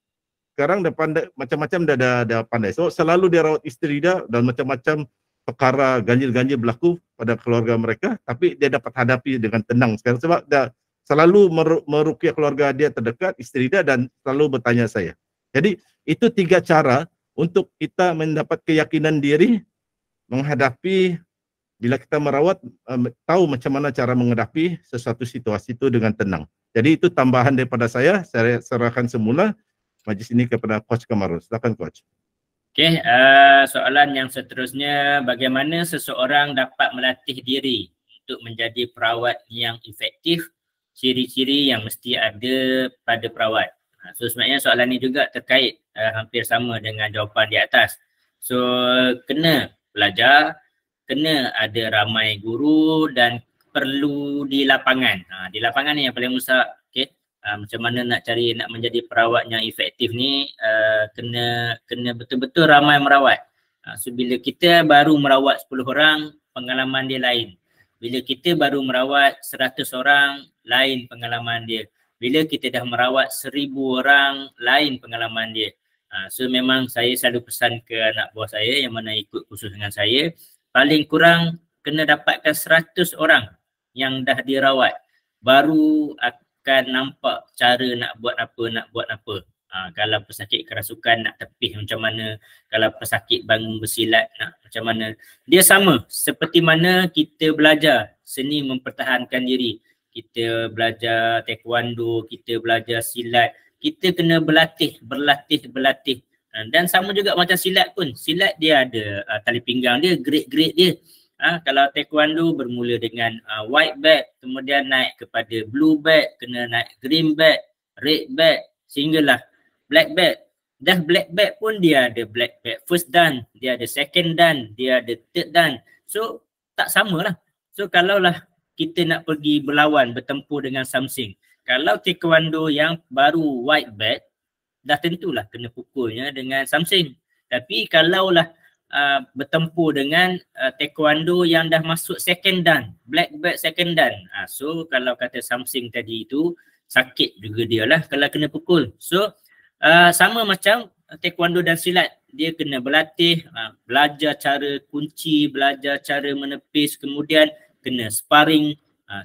sekarang dah pandai, macam-macam dah pandai. So selalu dia rawat istri dia dan macam-macam perkara ganjil-ganjil berlaku pada keluarga mereka, tapi dia dapat hadapi dengan tenang sekarang sebab dah selalu meruqyah keluarga dia terdekat, istri dia, dan selalu bertanya saya. Jadi itu 3 cara untuk kita mendapat keyakinan diri menghadapi, bila kita merawat, tahu macam mana cara menghadapi sesuatu situasi itu dengan tenang. Jadi itu tambahan daripada saya serahkan semula majlis ini kepada Coach Kamarul. Silakan Coach. Okey, soalan yang seterusnya, bagaimana seseorang dapat melatih diri untuk menjadi perawat yang efektif, ciri-ciri yang mesti ada pada perawat. So sebenarnya soalan ini juga terkait hampir sama dengan jawapan di atas. So kena belajar, kena ada ramai guru dan perlu di lapangan. Di lapangan ni yang paling susah. Okey. Macam mana nak menjadi perawat yang efektif ni, kena betul-betul ramai merawat. So bila kita baru merawat 10 orang, pengalaman dia lain. Bila kita baru merawat 100 orang, lain pengalaman dia. Bila kita dah merawat 1000 orang, lain pengalaman dia. So memang saya selalu pesan ke anak buah saya yang mana ikut kursus dengan saya, paling kurang kena dapatkan 100 orang yang dah dirawat, baru akan nampak cara nak buat apa. Kalau pesakit kerasukan nak tepih macam mana, kalau pesakit bangun bersilat nak macam mana. Dia sama seperti mana kita belajar seni mempertahankan diri. Kita belajar taekwondo, kita belajar silat, kita kena berlatih. Dan sama juga macam silat pun. Silat dia ada tali pinggang dia, grade-grade dia. Kalau taekwondo bermula dengan white belt, kemudian naik kepada blue belt, kena naik green belt, red belt, sehinggalah black belt. Dah black belt pun dia ada black belt first dan, dia ada second dan, dia ada third dan. So tak samalah. So kalaulah kita nak pergi berlawan, bertempur dengan something, kalau taekwondo yang baru white belt, dah tentulah kena pukulnya dengan something. Tapi kalaulah bertempur dengan taekwondo yang dah masuk second dan, black belt second dan, so kalau kata something tadi itu sakit juga dia lah kalau kena pukul. So sama macam taekwondo dan silat, dia kena berlatih, belajar cara kunci, belajar cara menepis, kemudian kena sparring,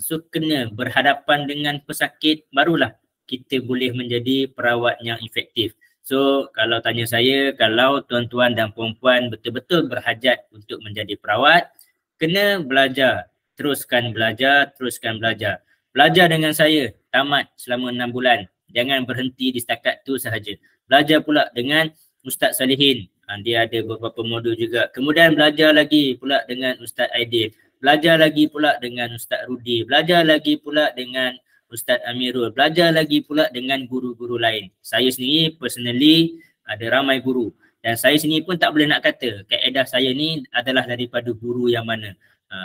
so kena berhadapan dengan pesakit, barulah kita boleh menjadi perawat yang efektif. So kalau tanya saya, kalau tuan-tuan dan puan-puan betul-betul berhajat untuk menjadi perawat, kena belajar, teruskan belajar. Belajar dengan saya, tamat selama 6 bulan. Jangan berhenti di setakat tu sahaja. Belajar pula dengan Ustaz Salihin, dia ada beberapa modul juga. Kemudian belajar lagi pula dengan Ustaz Aidil. Belajar lagi pula dengan Ustaz Rudi. Belajar lagi pula dengan Ustaz Amirul, belajar lagi pula dengan guru-guru lain. Saya sendiri personally ada ramai guru, dan saya sendiri pun tak boleh nak kata kaedah saya ni adalah daripada guru yang mana.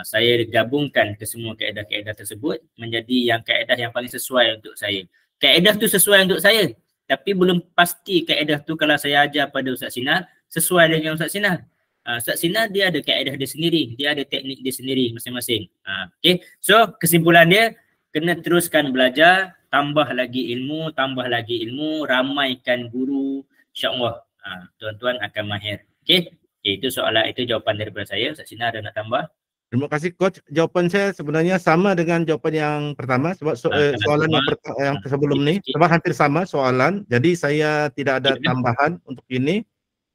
Saya gabungkan ke semua kaedah-kaedah tersebut menjadi yang kaedah yang paling sesuai untuk saya. Kaedah tu sesuai untuk saya, tapi belum pasti kaedah tu kalau saya ajar pada Ustaz Sinar sesuai dengan Ustaz Sinar. Ustaz Sinar dia ada kaedah dia sendiri, dia ada teknik dia sendiri masing-masing. Okay, so kesimpulan dia, kena teruskan belajar, tambah lagi ilmu, ramaikan guru, insya-Allah tuan-tuan akan mahir. Okey, itu soalan, itu jawapan daripada saya. Ustaz Sinar ada nak tambah? Terima kasih Coach. Jawapan saya sebenarnya sama dengan jawapan yang pertama, sebab soalan yang sebelum ni sebab hampir sama soalan. Jadi saya tidak ada tambahan untuk ini.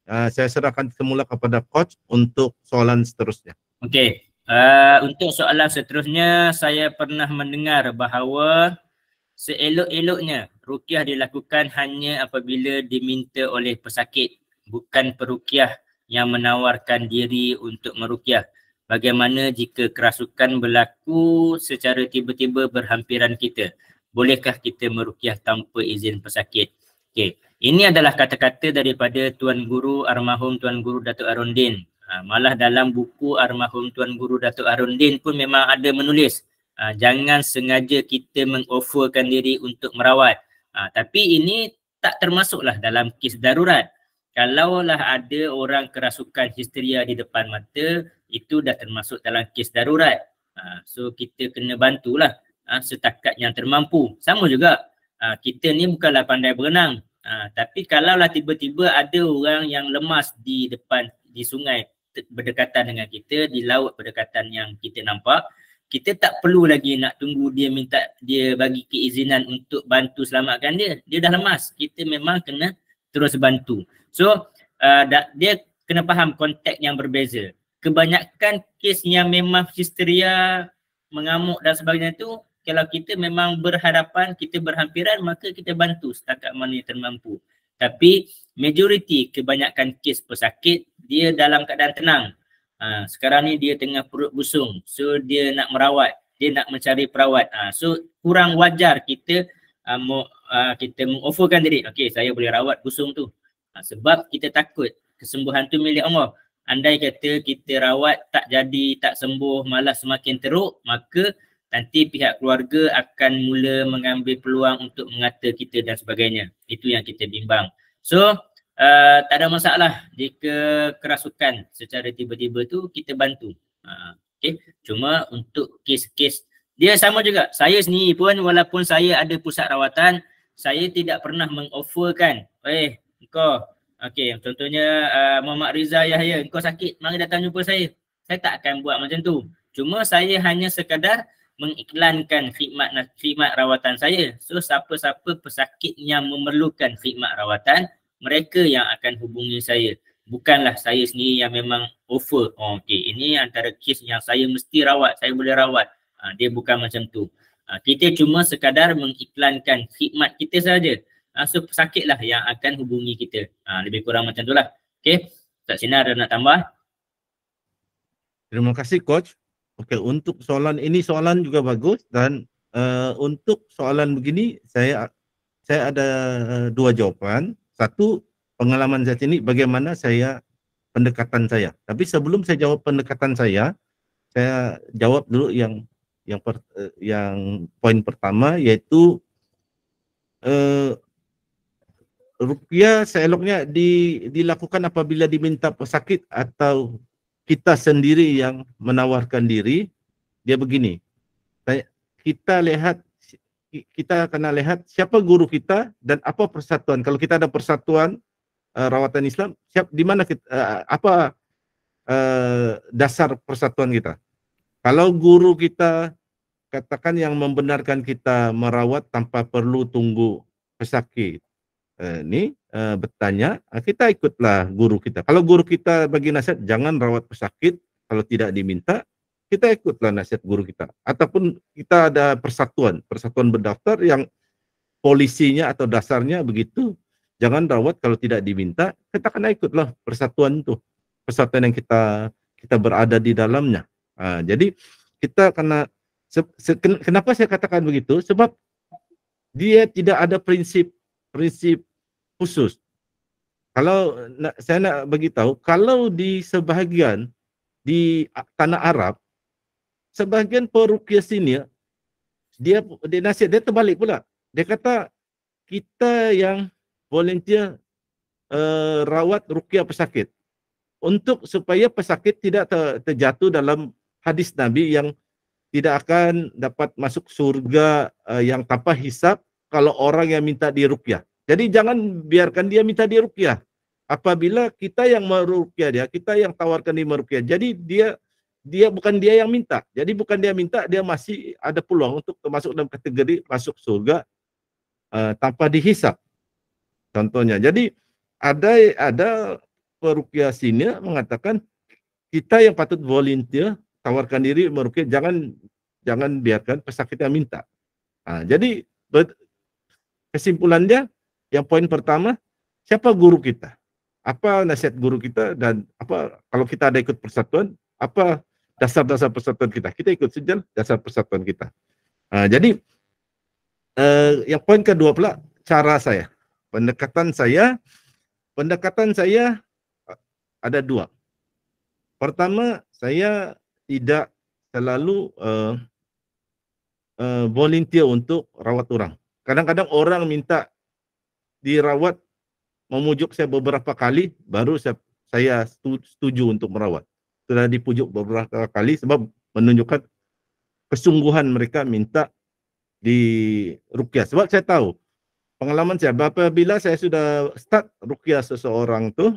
Saya serahkan semula kepada Coach untuk soalan seterusnya. Okey. Untuk soalan seterusnya, saya pernah mendengar bahawa seelok-eloknya ruqyah dilakukan hanya apabila diminta oleh pesakit, bukan peruqyah yang menawarkan diri untuk meruqyah. Bagaimana jika kerasukan berlaku secara tiba-tiba berhampiran kita? Bolehkah kita meruqyah tanpa izin pesakit? Okey, ini adalah kata-kata daripada Tuan Guru almarhum Tuan Guru Datuk Arundin. Malah dalam buku almarhum Tuan Guru Datuk Arundin pun memang ada menulis, jangan sengaja kita mengofferkan diri untuk merawat. Tapi ini tak termasuklah dalam kes darurat. Kalaulah ada orang kerasukan histeria di depan mata, itu dah termasuk dalam kes darurat. So kita kena bantulah setakat yang termampu. Sama juga, kita ni bukanlah pandai berenang. Tapi kalaulah tiba-tiba ada orang yang lemas di depan, di sungai berdekatan dengan kita, di laut berdekatan yang kita nampak, kita tak perlu lagi nak tunggu dia bagi keizinan untuk bantu selamatkan dia. Dia dah lemas, kita memang kena terus bantu. So dia kena faham konteks yang berbeza. kebanyakan kes yang memang histeria, mengamuk dan sebagainya tu, kalau kita memang berhadapan, kita berhampiran, maka kita bantu setakat mana yang termampu. Tapi majoriti kebanyakan kes pesakit dia dalam keadaan tenang. Sekarang ni dia tengah perut busung, so dia nak merawat, dia nak mencari perawat. So kurang wajar kita kita mengofferkan diri, okey saya boleh rawat busung tu. Sebab kita takut kesembuhan tu milik Allah. Andai kata kita rawat tak jadi, tak sembuh, malah semakin teruk, maka nanti pihak keluarga akan mula mengambil peluang untuk mengata kita dan sebagainya. Itu yang kita bimbang. So tak ada masalah jika kerasukan secara tiba-tiba tu kita bantu. Okay. Cuma untuk kes-kes dia sama juga. Saya sendiri pun walaupun saya ada pusat rawatan, saya tidak pernah mengofferkan, kau okey, contohnya Muhammad Rizal Yahya, kau sakit, mari datang jumpa saya. Saya tak akan buat macam tu. Cuma saya hanya sekadar mengiklankan khidmat rawatan saya. So siapa-siapa pesakit yang memerlukan khidmat rawatan, mereka yang akan hubungi saya. Bukanlah saya sendiri yang memang offer, okey ini antara kes yang saya mesti rawat, saya boleh rawat. Dia bukan macam tu. Kita cuma sekadar mengiklankan khidmat kita saja. So pesakitlah yang akan hubungi kita. Lebih kurang macam itulah. Okey. Ustaz Sinar ada nak tambah? Terima kasih Coach. Okey, untuk soalan ini soalan juga bagus dan untuk soalan begini saya ada dua jawaban. Satu, pengalaman saya ini bagaimana pendekatan saya. Tapi sebelum saya jawab pendekatan saya jawab dulu yang poin pertama, yaitu ruqyah seeloknya dilakukan apabila diminta pesakit atau kita sendiri yang menawarkan diri. Dia begini, kita kena lihat siapa guru kita dan apa persatuan. Kalau kita ada persatuan rawatan Islam, di mana apa dasar persatuan kita. Kalau guru kita katakan yang membenarkan kita merawat tanpa perlu tunggu pesakit, bertanya, kita ikutlah guru kita. Kalau guru kita bagi nasihat jangan rawat pesakit kalau tidak diminta, kita ikutlah nasihat guru kita. Ataupun kita ada persatuan berdaftar yang polisinya atau dasarnya begitu, jangan rawat kalau tidak diminta, kita kena ikutlah persatuan itu, persatuan yang kita berada di dalamnya. Jadi kita kena, kenapa saya katakan begitu? Sebab dia tidak ada prinsip khusus. Kalau saya nak bagi tahu, kalau di sebahagian di tanah Arab, sebahagian peruqyah sini dia nasihat dia terbalik pula. Dia kata kita yang volunteer rawat ruqyah pesakit untuk supaya pesakit tidak terjatuh dalam hadis Nabi yang tidak akan dapat masuk surga yang tanpa hisab kalau orang yang minta diruqyah. Jadi jangan biarkan dia minta diruqyah. Apabila kita yang meruqyah dia, kita yang tawarkan dia meruqyah. Jadi dia bukan dia yang minta. Jadi bukan dia minta, dia masih ada peluang untuk masuk dalam kategori masuk surga tanpa dihisab. Contohnya. Jadi ada peruqyah sini mengatakan kita yang patut volunteer tawarkan diri meruqyah, jangan biarkan pesakit yang minta. Jadi kesimpulannya, yang poin pertama, siapa guru kita? Apa nasihat guru kita dan apa kalau kita ada ikut persatuan, apa dasar-dasar persatuan kita? Kita ikut saja dasar persatuan kita. Jadi yang poin kedua pula, cara saya. Pendekatan saya ada dua. Pertama, saya tidak selalu volunteer untuk rawat orang. Kadang-kadang orang minta dirawat, memujuk saya beberapa kali, baru saya setuju untuk merawat. Sudah dipujuk beberapa kali sebab menunjukkan kesungguhan mereka minta di ruqyah. Sebab saya tahu, pengalaman saya, apabila saya sudah start ruqyah seseorang tu,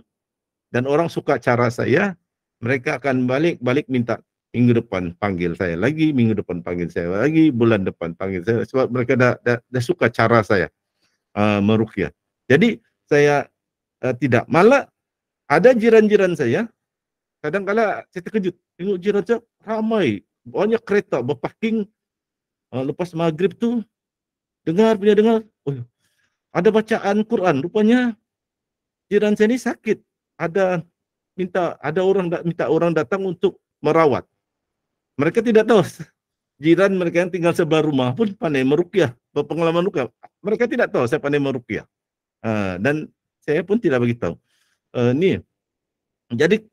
dan orang suka cara saya, mereka akan balik minta, minggu depan panggil saya lagi, minggu depan panggil saya lagi, bulan depan panggil saya, sebab mereka dah suka cara saya meruqyah. Jadi saya tidak, malah ada jiran-jiran saya kadang-kala saya terkejut. Tengok jiran saya ramai. Banyak kereta berparking lepas maghrib tu. Dengar. Oh, ada bacaan Quran. Rupanya jiran saya ni sakit. Ada orang minta orang datang untuk merawat. Mereka tidak tahu. Jiran mereka yang tinggal sebelah rumah pun pandai meruqyah, berpengalaman ruqyah. Mereka tidak tahu saya pandai meruqyah. Dan saya pun tidak beritahu. Ni. Jadi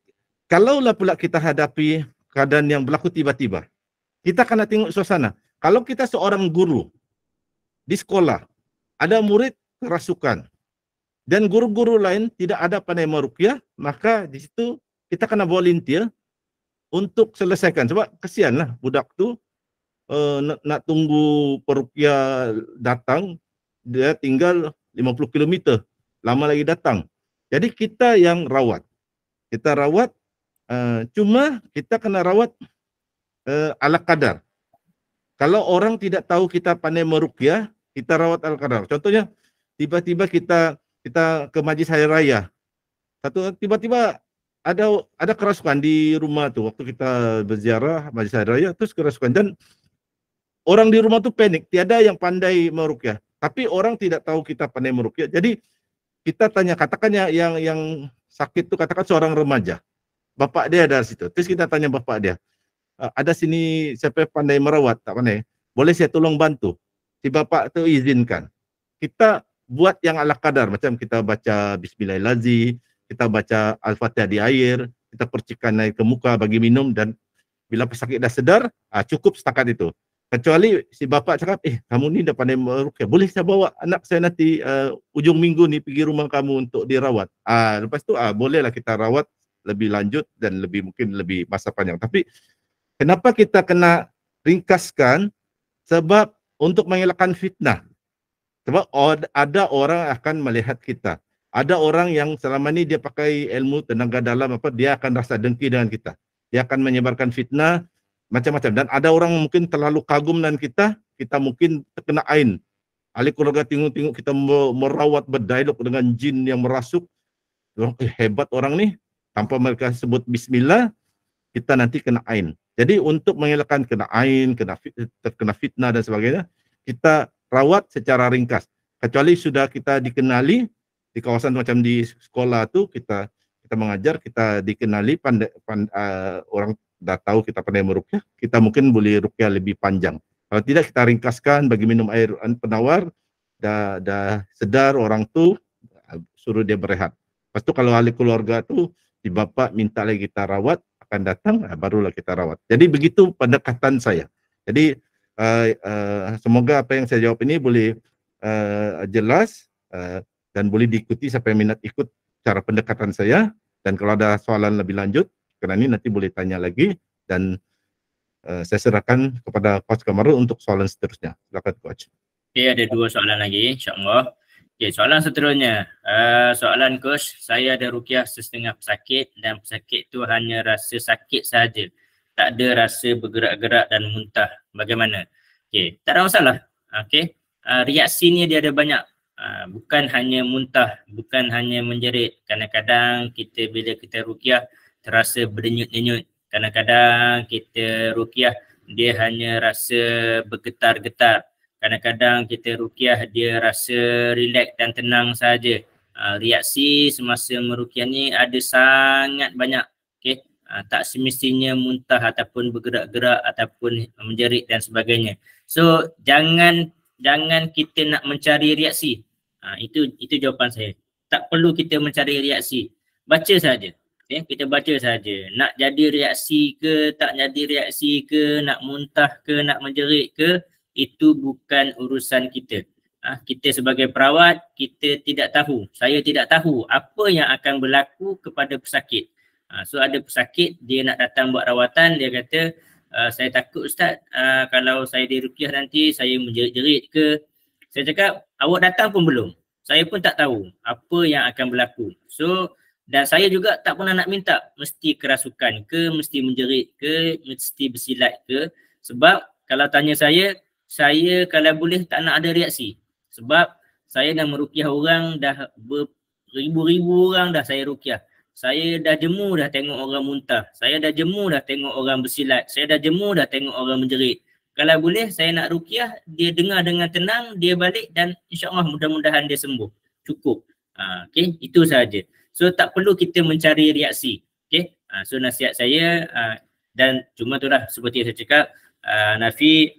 kalaulah pula kita hadapi keadaan yang berlaku tiba-tiba, kita kena tengok suasana. Kalau kita seorang guru di sekolah, ada murid kerasukan, dan guru-guru lain tidak ada pandai meruqyah, maka di situ kita kena volunteer untuk selesaikan. Sebab kesianlah budak tu nak tunggu peruqyah datang, dia tinggal 50 km, lama lagi datang. Jadi kita yang rawat. Kita rawat, cuma kita kena rawat ala kadar. Kalau orang tidak tahu kita pandai meruqyah, kita rawat ala kadar. Contohnya, tiba-tiba kita ke majlis hari raya. Tiba-tiba ada kerasukan di rumah tu waktu kita berziarah majlis hari raya, terus kerasukan, dan orang di rumah tu panik, tiada yang pandai meruqyah. Tapi orang tidak tahu kita pandai meruqyah. Jadi kita tanya, katakannya yang sakit tu katakan seorang remaja. Bapak dia ada di situ. Terus kita tanya bapak dia, ada sini siapa pandai merawat? Tak pandai. Boleh saya tolong bantu? Si bapak tu izinkan. Kita buat yang ala kadar, macam kita baca Bismillahirrahmanirrahim, kita baca Al-Fatihah di air, kita percikan air ke muka bagi minum, dan bila pesakit dah sedar, cukup setakat itu. Kecuali si bapak cakap, kamu ni dah pandai meruqyah, boleh saya bawa anak saya nanti ujung minggu ni pergi rumah kamu untuk dirawat. Lepas tu bolehlah kita rawat lebih lanjut dan mungkin lebih masa panjang. Tapi kenapa kita kena ringkaskan? Sebab untuk mengelakkan fitnah. Sebab ada orang akan melihat kita. Ada orang yang selama ni dia pakai ilmu tenaga dalam, dia akan rasa dengki dengan kita. Dia akan menyebarkan fitnah macam-macam. Dan ada orang mungkin terlalu kagum dengan kita mungkin terkena ain. Ahli keluarga tengok kita merawat, berdialog dengan jin yang merasuk. Hebat orang ni. Tanpa mereka sebut bismillah, kita nanti kena ain. Jadi untuk mengelakkan kena ain, terkena fitnah dan sebagainya, kita rawat secara ringkas. Kecuali sudah kita dikenali di kawasan macam di sekolah tu, kita mengajar, kita dikenali, orang dah tahu kita pandai meruqyah, kita mungkin boleh ruqyah lebih panjang. Kalau tidak, kita ringkaskan, bagi minum air penawar, dah sedar orang tu, suruh dia berehat. Lepas tu kalau ahli keluarga tu, si bapak minta lagi kita rawat, akan datang, barulah kita rawat. Jadi begitu pendekatan saya. Jadi semoga apa yang saya jawab ini boleh jelas dan boleh diikuti siapa yang minat ikut cara pendekatan saya. Dan kalau ada soalan lebih lanjut, kerana ini nanti boleh tanya lagi, dan saya serahkan kepada Coach Kamarul untuk soalan seterusnya. Silakan Coach. Okay, ada 2 soalan lagi, insyaAllah. Okay, soalan seterusnya. Soalan Coach, saya ada ruqyah setengah pesakit, dan pesakit tu hanya rasa sakit saja. Tak ada rasa bergerak-gerak dan muntah. Bagaimana? Okay, tak ada masalah. Okay. Reaksinya dia ada banyak. Bukan hanya muntah, bukan hanya menjerit. Kadang-kadang bila kita ruqyah terasa berdenyut-denyut. Kadang-kadang kita ruqyah dia hanya rasa bergetar-getar. Kadang-kadang kita ruqyah dia rasa rileks dan tenang saja. Reaksi semasa meruqyah ni ada sangat banyak. Okay. Tak semestinya muntah ataupun bergerak-gerak ataupun menjerit dan sebagainya. So jangan kita nak mencari reaksi. Itu jawapan saya. Tak perlu kita mencari reaksi. Baca saja. Okay? Kita baca saja. Nak jadi reaksi ke, tak jadi reaksi ke, nak muntah ke, nak menjerit ke, itu bukan urusan kita. Kita sebagai perawat, kita tidak tahu. Saya tidak tahu apa yang akan berlaku kepada pesakit. So ada pesakit, dia nak datang buat rawatan, dia kata, saya takut Ustaz, kalau saya diruqyah nanti saya menjerit-jerit ke. Saya cakap, awak datang pun belum. Saya pun tak tahu apa yang akan berlaku. So, dan saya juga tak pernah nak minta mesti kerasukan ke, mesti menjerit ke, mesti bersilat ke. Sebab kalau tanya saya kalau boleh tak nak ada reaksi. Sebab saya dah meruqyah orang, dah beribu-ribu orang dah saya ruqyah. saya dah jemu dah tengok orang muntah, saya dah jemu dah tengok orang bersilat, saya dah jemu dah tengok orang menjerit. Kalau boleh saya nak ruqyah, dia dengar dengan tenang, dia balik dan insya-Allah mudah-mudahan dia sembuh. Cukup. Okey, itu sahaja. So tak perlu kita mencari reaksi. Okey. So nasihat saya dan cuma tu lah seperti yang saya cakap, Nafi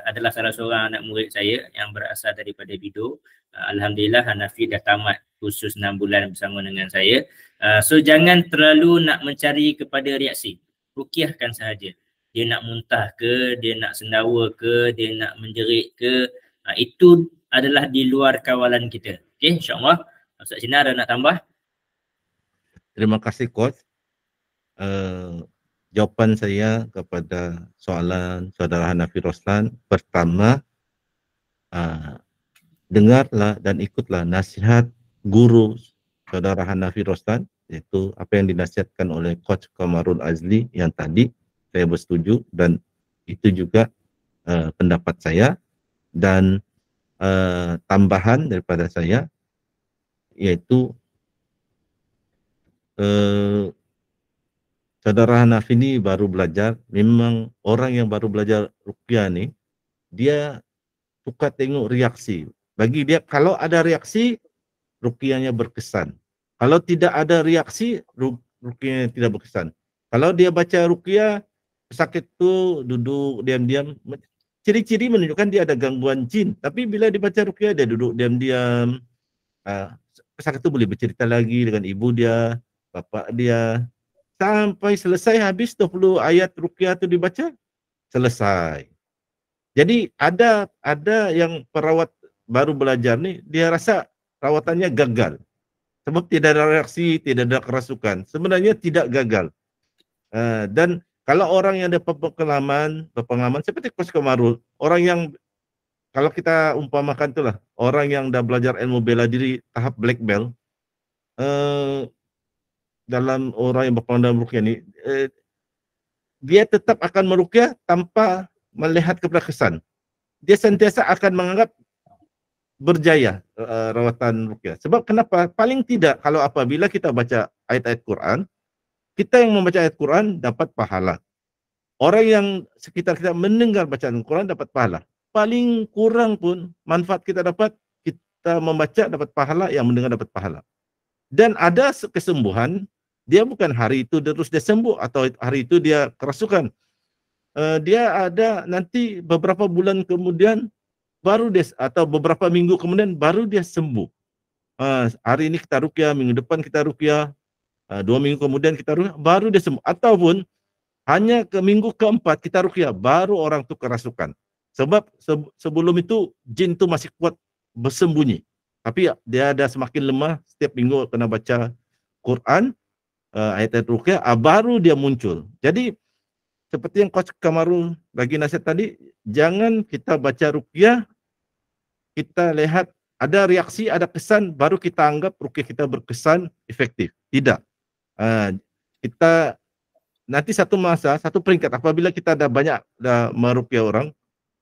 adalah salah seorang anak murid saya yang berasal daripada Bido. Alhamdulillah Nafi dah tamat kursus 6 bulan bersama dengan saya. So jangan terlalu nak mencari kepada reaksi. Ruqyahkan sahaja. Dia nak muntah ke, dia nak sendawa ke, dia nak menjerit ke, itu adalah di luar kawalan kita. Okey, insya-Allah. Ustaz Sinar ada nak tambah? Terima kasih Coach. Jawapan saya kepada soalan saudara Hanafi Roslan, pertama, dengarlah dan ikutlah nasihat guru saudara Hanafi Roslan, iaitu apa yang dinasihatkan oleh Coach Kamarul Azli yang tadi saya bersetuju, dan itu juga pendapat saya. Dan tambahan daripada saya yaitu saudara Hanafi ini baru belajar. Memang orang yang baru belajar ruqyah ni, dia suka tengok reaksi. Bagi dia kalau ada reaksi, ruqyahnya berkesan. Kalau tidak ada reaksi, ruqyahnya tidak berkesan. Kalau dia baca ruqyah, pesakit tu duduk diam-diam, ciri-ciri menunjukkan dia ada gangguan jin. Tapi bila dibaca ruqyah, dia duduk diam-diam. Pesakit tu boleh bercerita lagi dengan ibu dia, bapak dia, sampai selesai habis 20 ayat ruqyah tu dibaca, selesai. Jadi ada yang perawat baru belajar ni, dia rasa rawatannya gagal. Sebab tidak ada reaksi, tidak ada kerasukan. Sebenarnya tidak gagal. Dan kalau orang yang ada pengalaman seperti Coach Kamarul, orang yang kalau kita umpamakan itulah, orang yang dah belajar ilmu bela diri tahap black belt, dalam orang yang berpengalaman meruqyah ni, dia tetap akan meruqyah tanpa melihat kepada kesan. Dia sentiasa akan menganggap berjaya rawatan ruqyah. Sebab kenapa? Paling tidak kalau apabila kita baca ayat-ayat Quran, kita yang membaca ayat Quran dapat pahala. Orang yang sekitar kita mendengar bacaan Quran dapat pahala. Paling kurang pun manfaat kita dapat, kita membaca dapat pahala, yang mendengar dapat pahala. Dan ada kesembuhan, dia bukan hari itu terus dia sembuh atau hari itu dia kerasukan. Dia ada nanti beberapa bulan kemudian baru dia, atau beberapa minggu kemudian baru dia sembuh. Hari ini kita ruqyah, minggu depan kita ruqyah, 2 minggu kemudian kita ruqyah, baru dia sembuh. Ataupun hanya ke minggu keempat kita ruqyah, baru orang itu kerasukan. Sebab sebelum itu jin itu masih kuat bersembunyi. Tapi dia ada semakin lemah, setiap minggu kena baca Quran, ayat-ayat ruqyah, baru dia muncul. Jadi seperti yang Coach Kamarul bagi nasihat tadi, jangan kita baca ruqyah, kita lihat ada reaksi, ada kesan, baru kita anggap ruqyah kita berkesan, efektif. Tidak. Kita nanti satu masa, satu peringkat, apabila kita dah banyak meruqyah orang,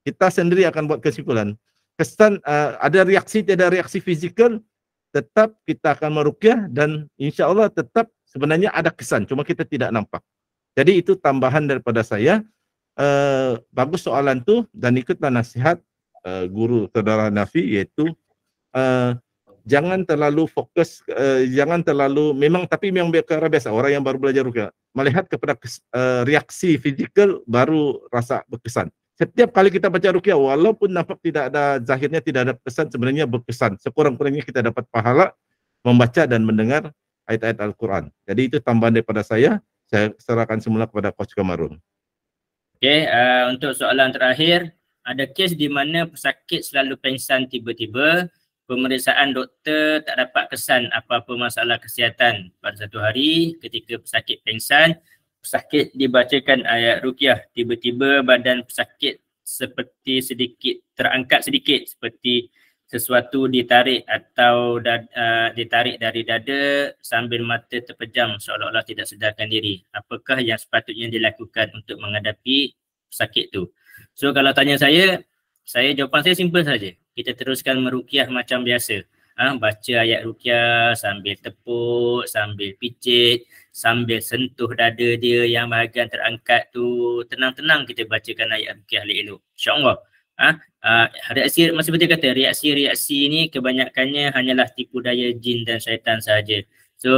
kita sendiri akan buat kesimpulan. Kesan, ada reaksi, tidak ada reaksi fizikal, tetap kita akan meruqyah, dan insya Allah tetap sebenarnya ada kesan, cuma kita tidak nampak. Jadi itu tambahan daripada saya. Bagus soalan tu, dan ikutlah nasihat guru saudara Nafi, iaitu jangan terlalu fokus, jangan terlalu, tapi memang perkara biasa orang yang baru belajar ruqyah melihat kepada reaksi fizikal baru rasa berkesan. Setiap kali kita baca ruqyah, walaupun nampak tidak ada, zahirnya tidak ada kesan, sebenarnya berkesan. Sekurang-kurangnya kita dapat pahala membaca dan mendengar ayat-ayat Al-Quran. Jadi itu tambahan daripada saya. Saya serahkan semula kepada Coach Kamarul. Okey, untuk soalan terakhir, ada kes di mana pesakit selalu pengsan tiba-tiba, pemeriksaan doktor tak dapat kesan apa-apa masalah kesihatan. Pada satu hari ketika pesakit pengsan, pesakit dibacakan ayat ruqyah, tiba-tiba badan pesakit seperti sedikit terangkat sedikit, seperti sesuatu ditarik atau ditarik dari dada sambil mata terpejam seolah-olah tidak sedarkan diri. Apakah yang sepatutnya dilakukan untuk menghadapi pesakit tu? So kalau tanya saya jawapan saya simple saja. Kita teruskan meruqyah macam biasa. baca ayat ruqyah sambil tepuk, sambil picit, sambil sentuh dada dia yang bahagian terangkat tu, tenang-tenang kita bacakan ayat ruqyah elok-elok, insya-Allah. Reaksi, macam betul kata, reaksi-reaksi ni kebanyakannya hanyalah tipu daya jin dan syaitan sahaja. So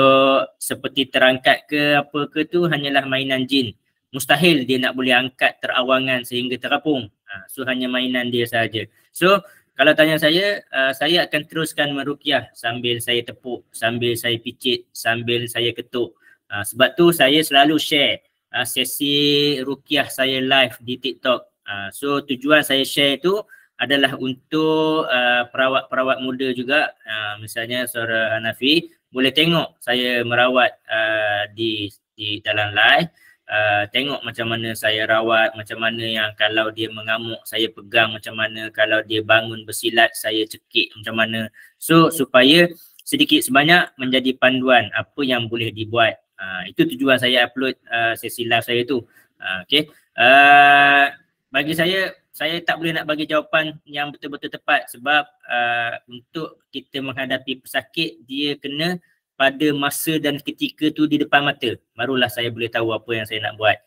seperti terangkat ke apa ke tu hanyalah mainan jin. Mustahil dia nak boleh angkat terawangan sehingga terapung. So hanya mainan dia sahaja. So kalau tanya saya akan teruskan meruqyah sambil saya tepuk, sambil saya picit, sambil saya ketuk. Sebab tu saya selalu share sesi ruqyah saya live di TikTok. So tujuan saya share tu adalah untuk perawat-perawat muda juga. Misalnya Saudara Hanafi boleh tengok saya merawat di dalam live. Tengok macam mana saya rawat, macam mana yang kalau dia mengamuk saya pegang macam mana, kalau dia bangun bersilat saya cekik macam mana. So supaya sedikit sebanyak menjadi panduan apa yang boleh dibuat. Itu tujuan saya upload sesi live saya tu. Okay. Bagi saya tak boleh nak bagi jawapan yang betul-betul tepat sebab untuk kita menghadapi pesakit dia kena pada masa dan ketika tu di depan mata. Barulah saya boleh tahu apa yang saya nak buat.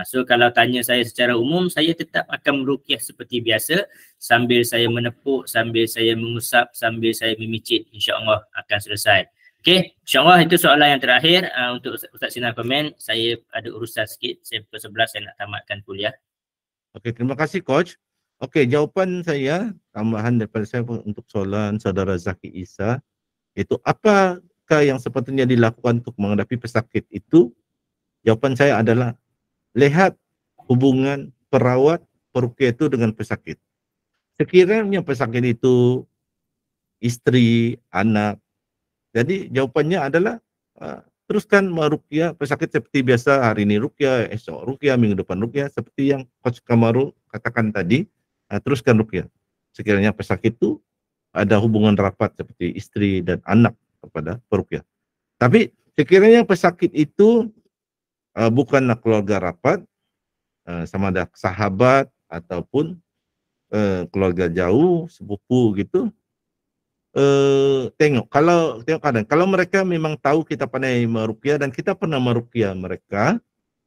So kalau tanya saya secara umum, saya tetap akan meruqyah seperti biasa sambil saya menepuk, sambil saya mengusap, sambil saya memicit, insya-Allah akan selesai. Okay, insya-Allah itu soalan yang terakhir. Untuk Ustaz Sinar komen, saya ada urusan sikit, saya pukul 11 saya nak tamatkan kuliah. Okey, terima kasih Coach. Okey, jawapan saya, tambahan daripada saya untuk soalan Saudara Zaki Isa, itu apakah yang sepatutnya dilakukan untuk menghadapi pesakit itu? Jawapan saya adalah lihat hubungan perawat peruqyah itu dengan pesakit. Sekiranya pesakit itu isteri, anak, jadi jawapannya adalah teruskan meruqyah pesakit seperti biasa, hari ini ruqyah, esok ruqyah, minggu depan ruqyah, seperti yang Coach Kamaru katakan tadi, teruskan ruqyah. Sekiranya pesakit itu ada hubungan rapat seperti istri dan anak kepada peruqyah. Tapi sekiranya pesakit itu bukanlah keluarga rapat, sama ada sahabat ataupun keluarga jauh, sepupu gitu, tengok kadang kalau mereka memang tahu kita pandai meruqyah dan kita pernah meruqyah mereka,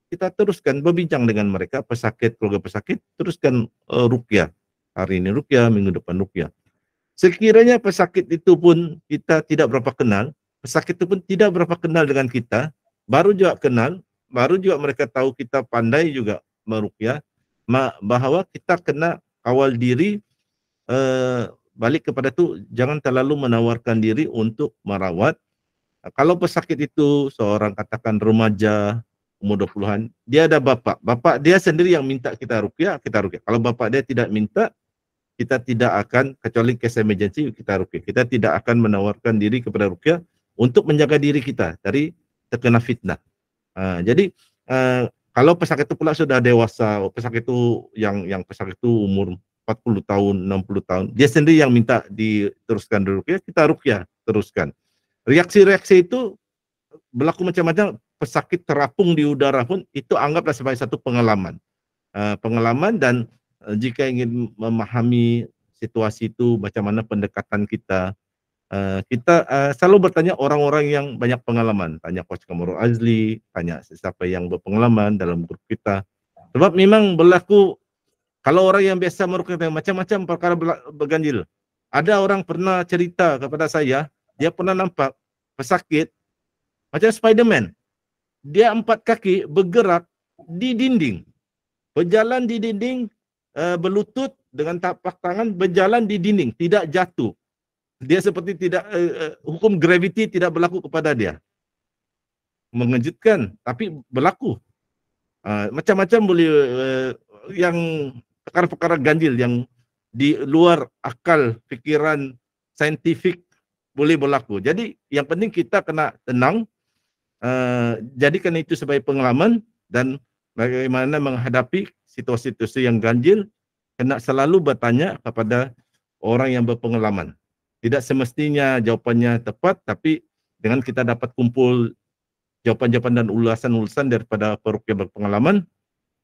kita teruskan berbincang dengan mereka, pesakit, keluarga pesakit, teruskan ruqyah. Hari ini ruqyah, minggu depan ruqyah. Sekiranya pesakit itu pun kita tidak berapa kenal, pesakit itu pun tidak berapa kenal dengan kita, baru juga kenal, baru juga mereka tahu kita pandai juga meruqyah, bahwa kita kena kawal diri, balik kepada tu, jangan terlalu menawarkan diri untuk merawat. Kalau pesakit itu seorang katakan remaja, umur 20-an, dia ada bapak dia sendiri yang minta kita ruqyah, kita ruqyah. Kalau bapak dia tidak minta, kita tidak akan, kecuali case emergency, kita ruqyah. Kita tidak akan menawarkan diri kepada ruqyah untuk menjaga diri kita dari terkena fitnah. Jadi kalau pesakit itu pula sudah dewasa, pesakit itu yang pesakit itu umur 40 tahun, 60 tahun, dia sendiri yang minta diteruskan ruqyah, kita ruqyah teruskan. Reaksi-reaksi itu berlaku macam-macam, pesakit terapung di udara pun itu anggaplah sebagai satu pengalaman. Pengalaman, dan jika ingin memahami situasi itu, macam mana pendekatan kita, kita selalu bertanya orang-orang yang banyak pengalaman. Tanya Coach Kamaru Azli, tanya siapa yang berpengalaman dalam grup kita. Sebab memang berlaku, kalau orang yang biasa meruqyah macam-macam perkara berganjil. Ada orang pernah cerita kepada saya, dia pernah nampak pesakit macam Spiderman. Dia 4 kaki bergerak di dinding. Berjalan di dinding, berlutut dengan tapak tangan, berjalan di dinding, tidak jatuh. Dia seperti tidak, hukum gravity tidak berlaku kepada dia. Mengejutkan, tapi berlaku. Macam-macam boleh, yang perkara-perkara ganjil yang di luar akal fikiran saintifik boleh berlaku. Jadi yang penting kita kena tenang, jadikan itu sebagai pengalaman, dan bagaimana menghadapi situasi-situasi yang ganjil, kena selalu bertanya kepada orang yang berpengalaman. Tidak semestinya jawapannya tepat, tapi dengan kita dapat kumpul jawapan-jawapan dan ulasan-ulasan daripada peruqyah berpengalaman,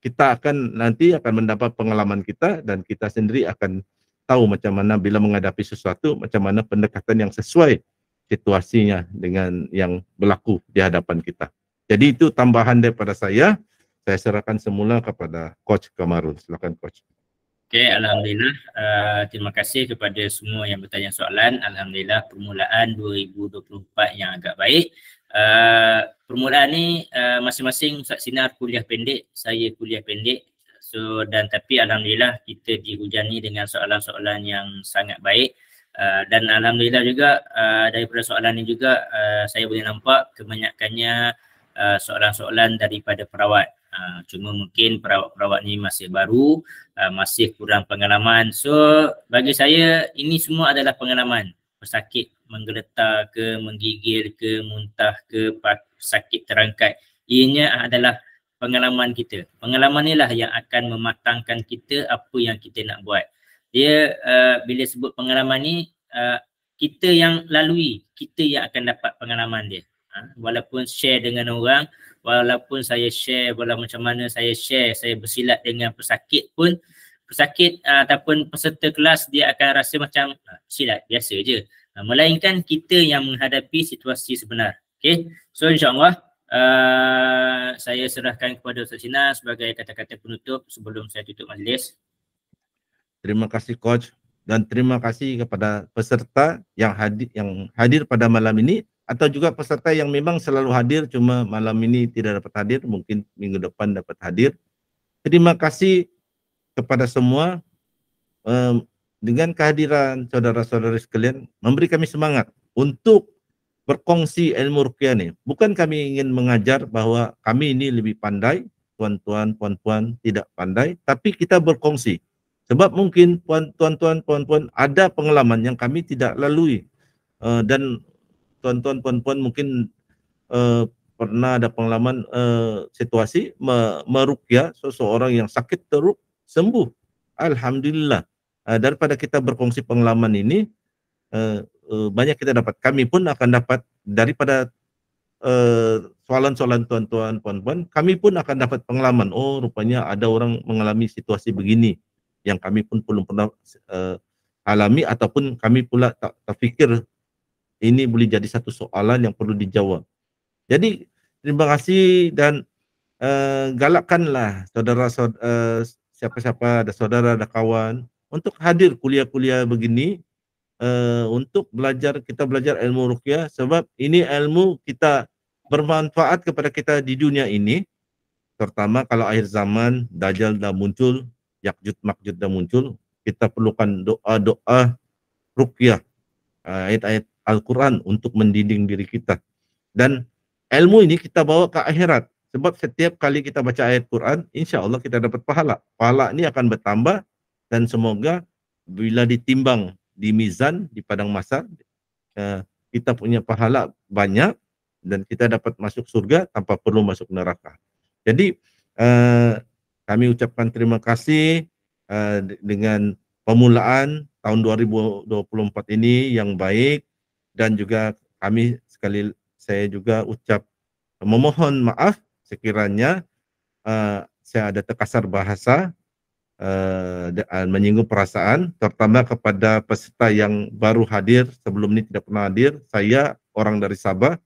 kita akan nanti mendapat pengalaman kita, dan kita sendiri akan tahu macam mana bila menghadapi sesuatu, macam mana pendekatan yang sesuai situasinya dengan yang berlaku di hadapan kita. Jadi itu tambahan daripada saya. Saya serahkan semula kepada Coach Kamarul. Silakan Coach. Okey, Alhamdulillah. Terima kasih kepada semua yang bertanya soalan. Alhamdulillah permulaan 2024 yang agak baik. Permulaan ni masing-masing Ustaz Sinar kuliah pendek, saya kuliah pendek. So dan tapi Alhamdulillah kita dihujani dengan soalan-soalan yang sangat baik. Dan Alhamdulillah juga daripada soalan ni juga saya boleh nampak kebanyakannya soalan-soalan daripada perawat. Cuma mungkin perawat-perawat ni masih baru, masih kurang pengalaman. So bagi saya ini semua adalah pengalaman. Pesakit menggeletar ke, menggigil ke, muntah ke, sakit terangkat. Ianya adalah pengalaman kita. Pengalaman inilah yang akan mematangkan kita apa yang kita nak buat. Dia bila sebut pengalaman ni, kita yang lalui, kita yang akan dapat pengalaman dia. Walaupun share dengan orang, walaupun saya share, walau macam mana saya share, saya bersilat dengan pesakit pun, pesakit ataupun peserta kelas dia akan rasa macam silat, biasa je. Melainkan kita yang menghadapi situasi sebenar. Okay, so insyaAllah saya serahkan kepada Ustaz Sinar sebagai kata-kata penutup sebelum saya tutup majlis. Terima kasih Coach dan terima kasih kepada peserta yang hadir pada malam ini, atau juga peserta yang memang selalu hadir cuma malam ini tidak dapat hadir, mungkin minggu depan dapat hadir. Terima kasih kepada semua. Dengan kehadiran saudara-saudari sekalian memberi kami semangat untuk berkongsi ilmu ruqyah ni. Bukan kami ingin mengajar bahawa kami ini lebih pandai, tuan-tuan, puan-puan tidak pandai, tapi kita berkongsi. Sebab mungkin tuan-tuan, puan-puan ada pengalaman yang kami tidak lalui, dan tuan-tuan, puan-puan mungkin pernah ada pengalaman situasi meruqyah seseorang yang sakit teruk sembuh. Alhamdulillah. Daripada kita berkongsi pengalaman ini, banyak kita dapat. Kami pun akan dapat daripada soalan-soalan tuan-tuan, puan-puan, kami pun akan dapat pengalaman. Oh, rupanya ada orang mengalami situasi begini yang kami pun belum pernah alami, ataupun kami pula tak terfikir ini boleh jadi satu soalan yang perlu dijawab. Jadi terima kasih dan galakkanlah saudara-saudara, siapa-siapa, ada saudara, ada kawan untuk hadir kuliah-kuliah begini, untuk belajar, kita belajar ilmu ruqyah, sebab ini ilmu kita bermanfaat kepada kita di dunia ini, terutama kalau akhir zaman, Dajjal dah muncul, Yakjud Makjud dah muncul, kita perlukan doa-doa ruqyah, ayat-ayat Al-Quran untuk mendidik diri kita. Dan ilmu ini kita bawa ke akhirat, sebab setiap kali kita baca ayat Quran, insya Allah kita dapat pahala. Pahala ini akan bertambah, dan semoga bila ditimbang di mizan, di padang mahsyar, kita punya pahala banyak dan kita dapat masuk surga tanpa perlu masuk neraka. Jadi kami ucapkan terima kasih dengan permulaan tahun 2024 ini yang baik, dan juga saya juga memohon maaf sekiranya saya ada terkasar bahasa, menyinggung perasaan, terutama kepada peserta yang baru hadir, sebelum ini tidak pernah hadir. Saya orang dari Sabah,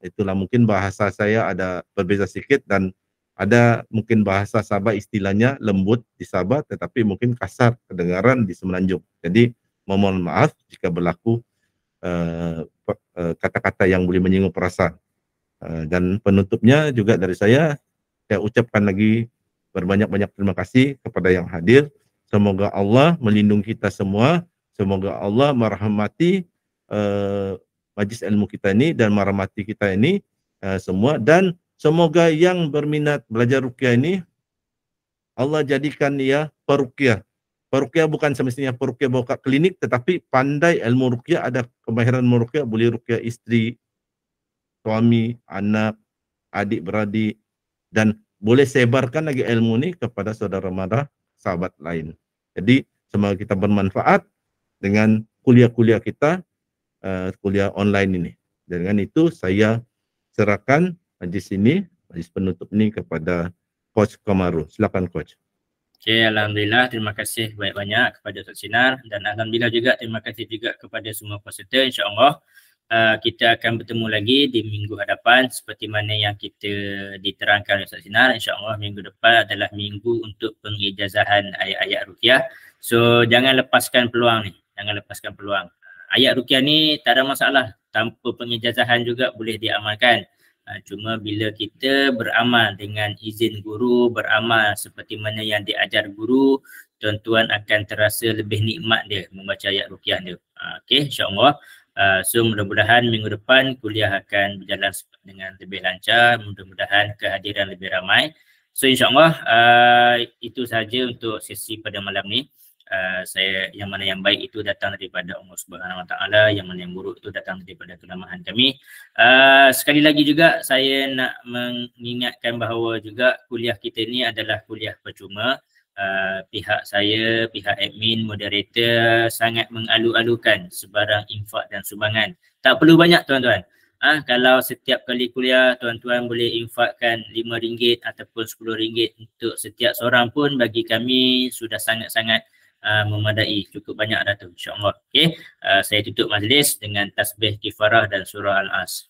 itulah mungkin bahasa saya ada berbeza sedikit, dan ada mungkin bahasa Sabah istilahnya lembut di Sabah, tetapi mungkin kasar kedengaran di Semenanjung. Jadi mohon maaf jika berlaku kata-kata yang boleh menyinggung perasaan. Dan penutupnya juga dari saya ucapkan lagi berbanyak-banyak terima kasih kepada yang hadir. Semoga Allah melindungi kita semua. Semoga Allah merahmati majlis ilmu kita ini dan merahmati kita ini semua. Dan semoga yang berminat belajar ruqyah ini, Allah jadikan dia peruqyah. Peruqyah bukan semestinya peruqyah bawa ke klinik, tetapi pandai ilmu ruqyah, ada kemahiran meruqyah, boleh ruqyah isteri, suami, anak, adik-beradik, dan boleh sebarkan lagi ilmu ini kepada saudara-mara sahabat lain. Jadi semoga kita bermanfaat dengan kuliah-kuliah kita, kuliah online ini. Dengan itu saya serahkan majlis ini, majlis penutup ini kepada Coach Kamarul. Silakan Coach. Okay, Alhamdulillah, terima kasih banyak-banyak kepada Ustaz Sinar dan Alhamdulillah juga terima kasih juga kepada semua peserta. InsyaAllah kita akan bertemu lagi di minggu hadapan seperti mana yang kita diterangkan oleh Ustaz Sinar. InsyaAllah minggu depan adalah minggu untuk pengijazahan ayat-ayat ruqyah. So jangan lepaskan peluang ni, jangan lepaskan peluang. Ayat ruqyah ni tak ada masalah, tanpa pengijazahan juga boleh diamalkan. Cuma bila kita beramal dengan izin guru, beramal seperti mana yang diajar guru, tuan-tuan akan terasa lebih nikmat dia membaca ayat ruqyah dia. Okey, insya-Allah. So mudah-mudahan minggu depan kuliah akan berjalan dengan lebih lancar, mudah-mudahan kehadiran lebih ramai. So insya-Allah itu sahaja untuk sesi pada malam ni. Saya yang mana yang baik itu datang daripada Allah Subhanahu Wa Taala, yang mana yang buruk itu datang daripada kelemahan kami. Sekali lagi juga saya nak mengingatkan bahawa juga kuliah kita ni adalah kuliah percuma. Pihak saya, pihak admin, moderator sangat mengalu-alukan sebarang infak dan sumbangan. Tak perlu banyak tuan-tuan. Kalau setiap kali kuliah tuan-tuan boleh infakkan RM5 ataupun RM10 untuk setiap seorang pun bagi kami sudah sangat-sangat memadai, cukup banyak dah tu, insya-Allah. Okey, saya tutup majlis dengan tasbih kifarah dan surah Al-As.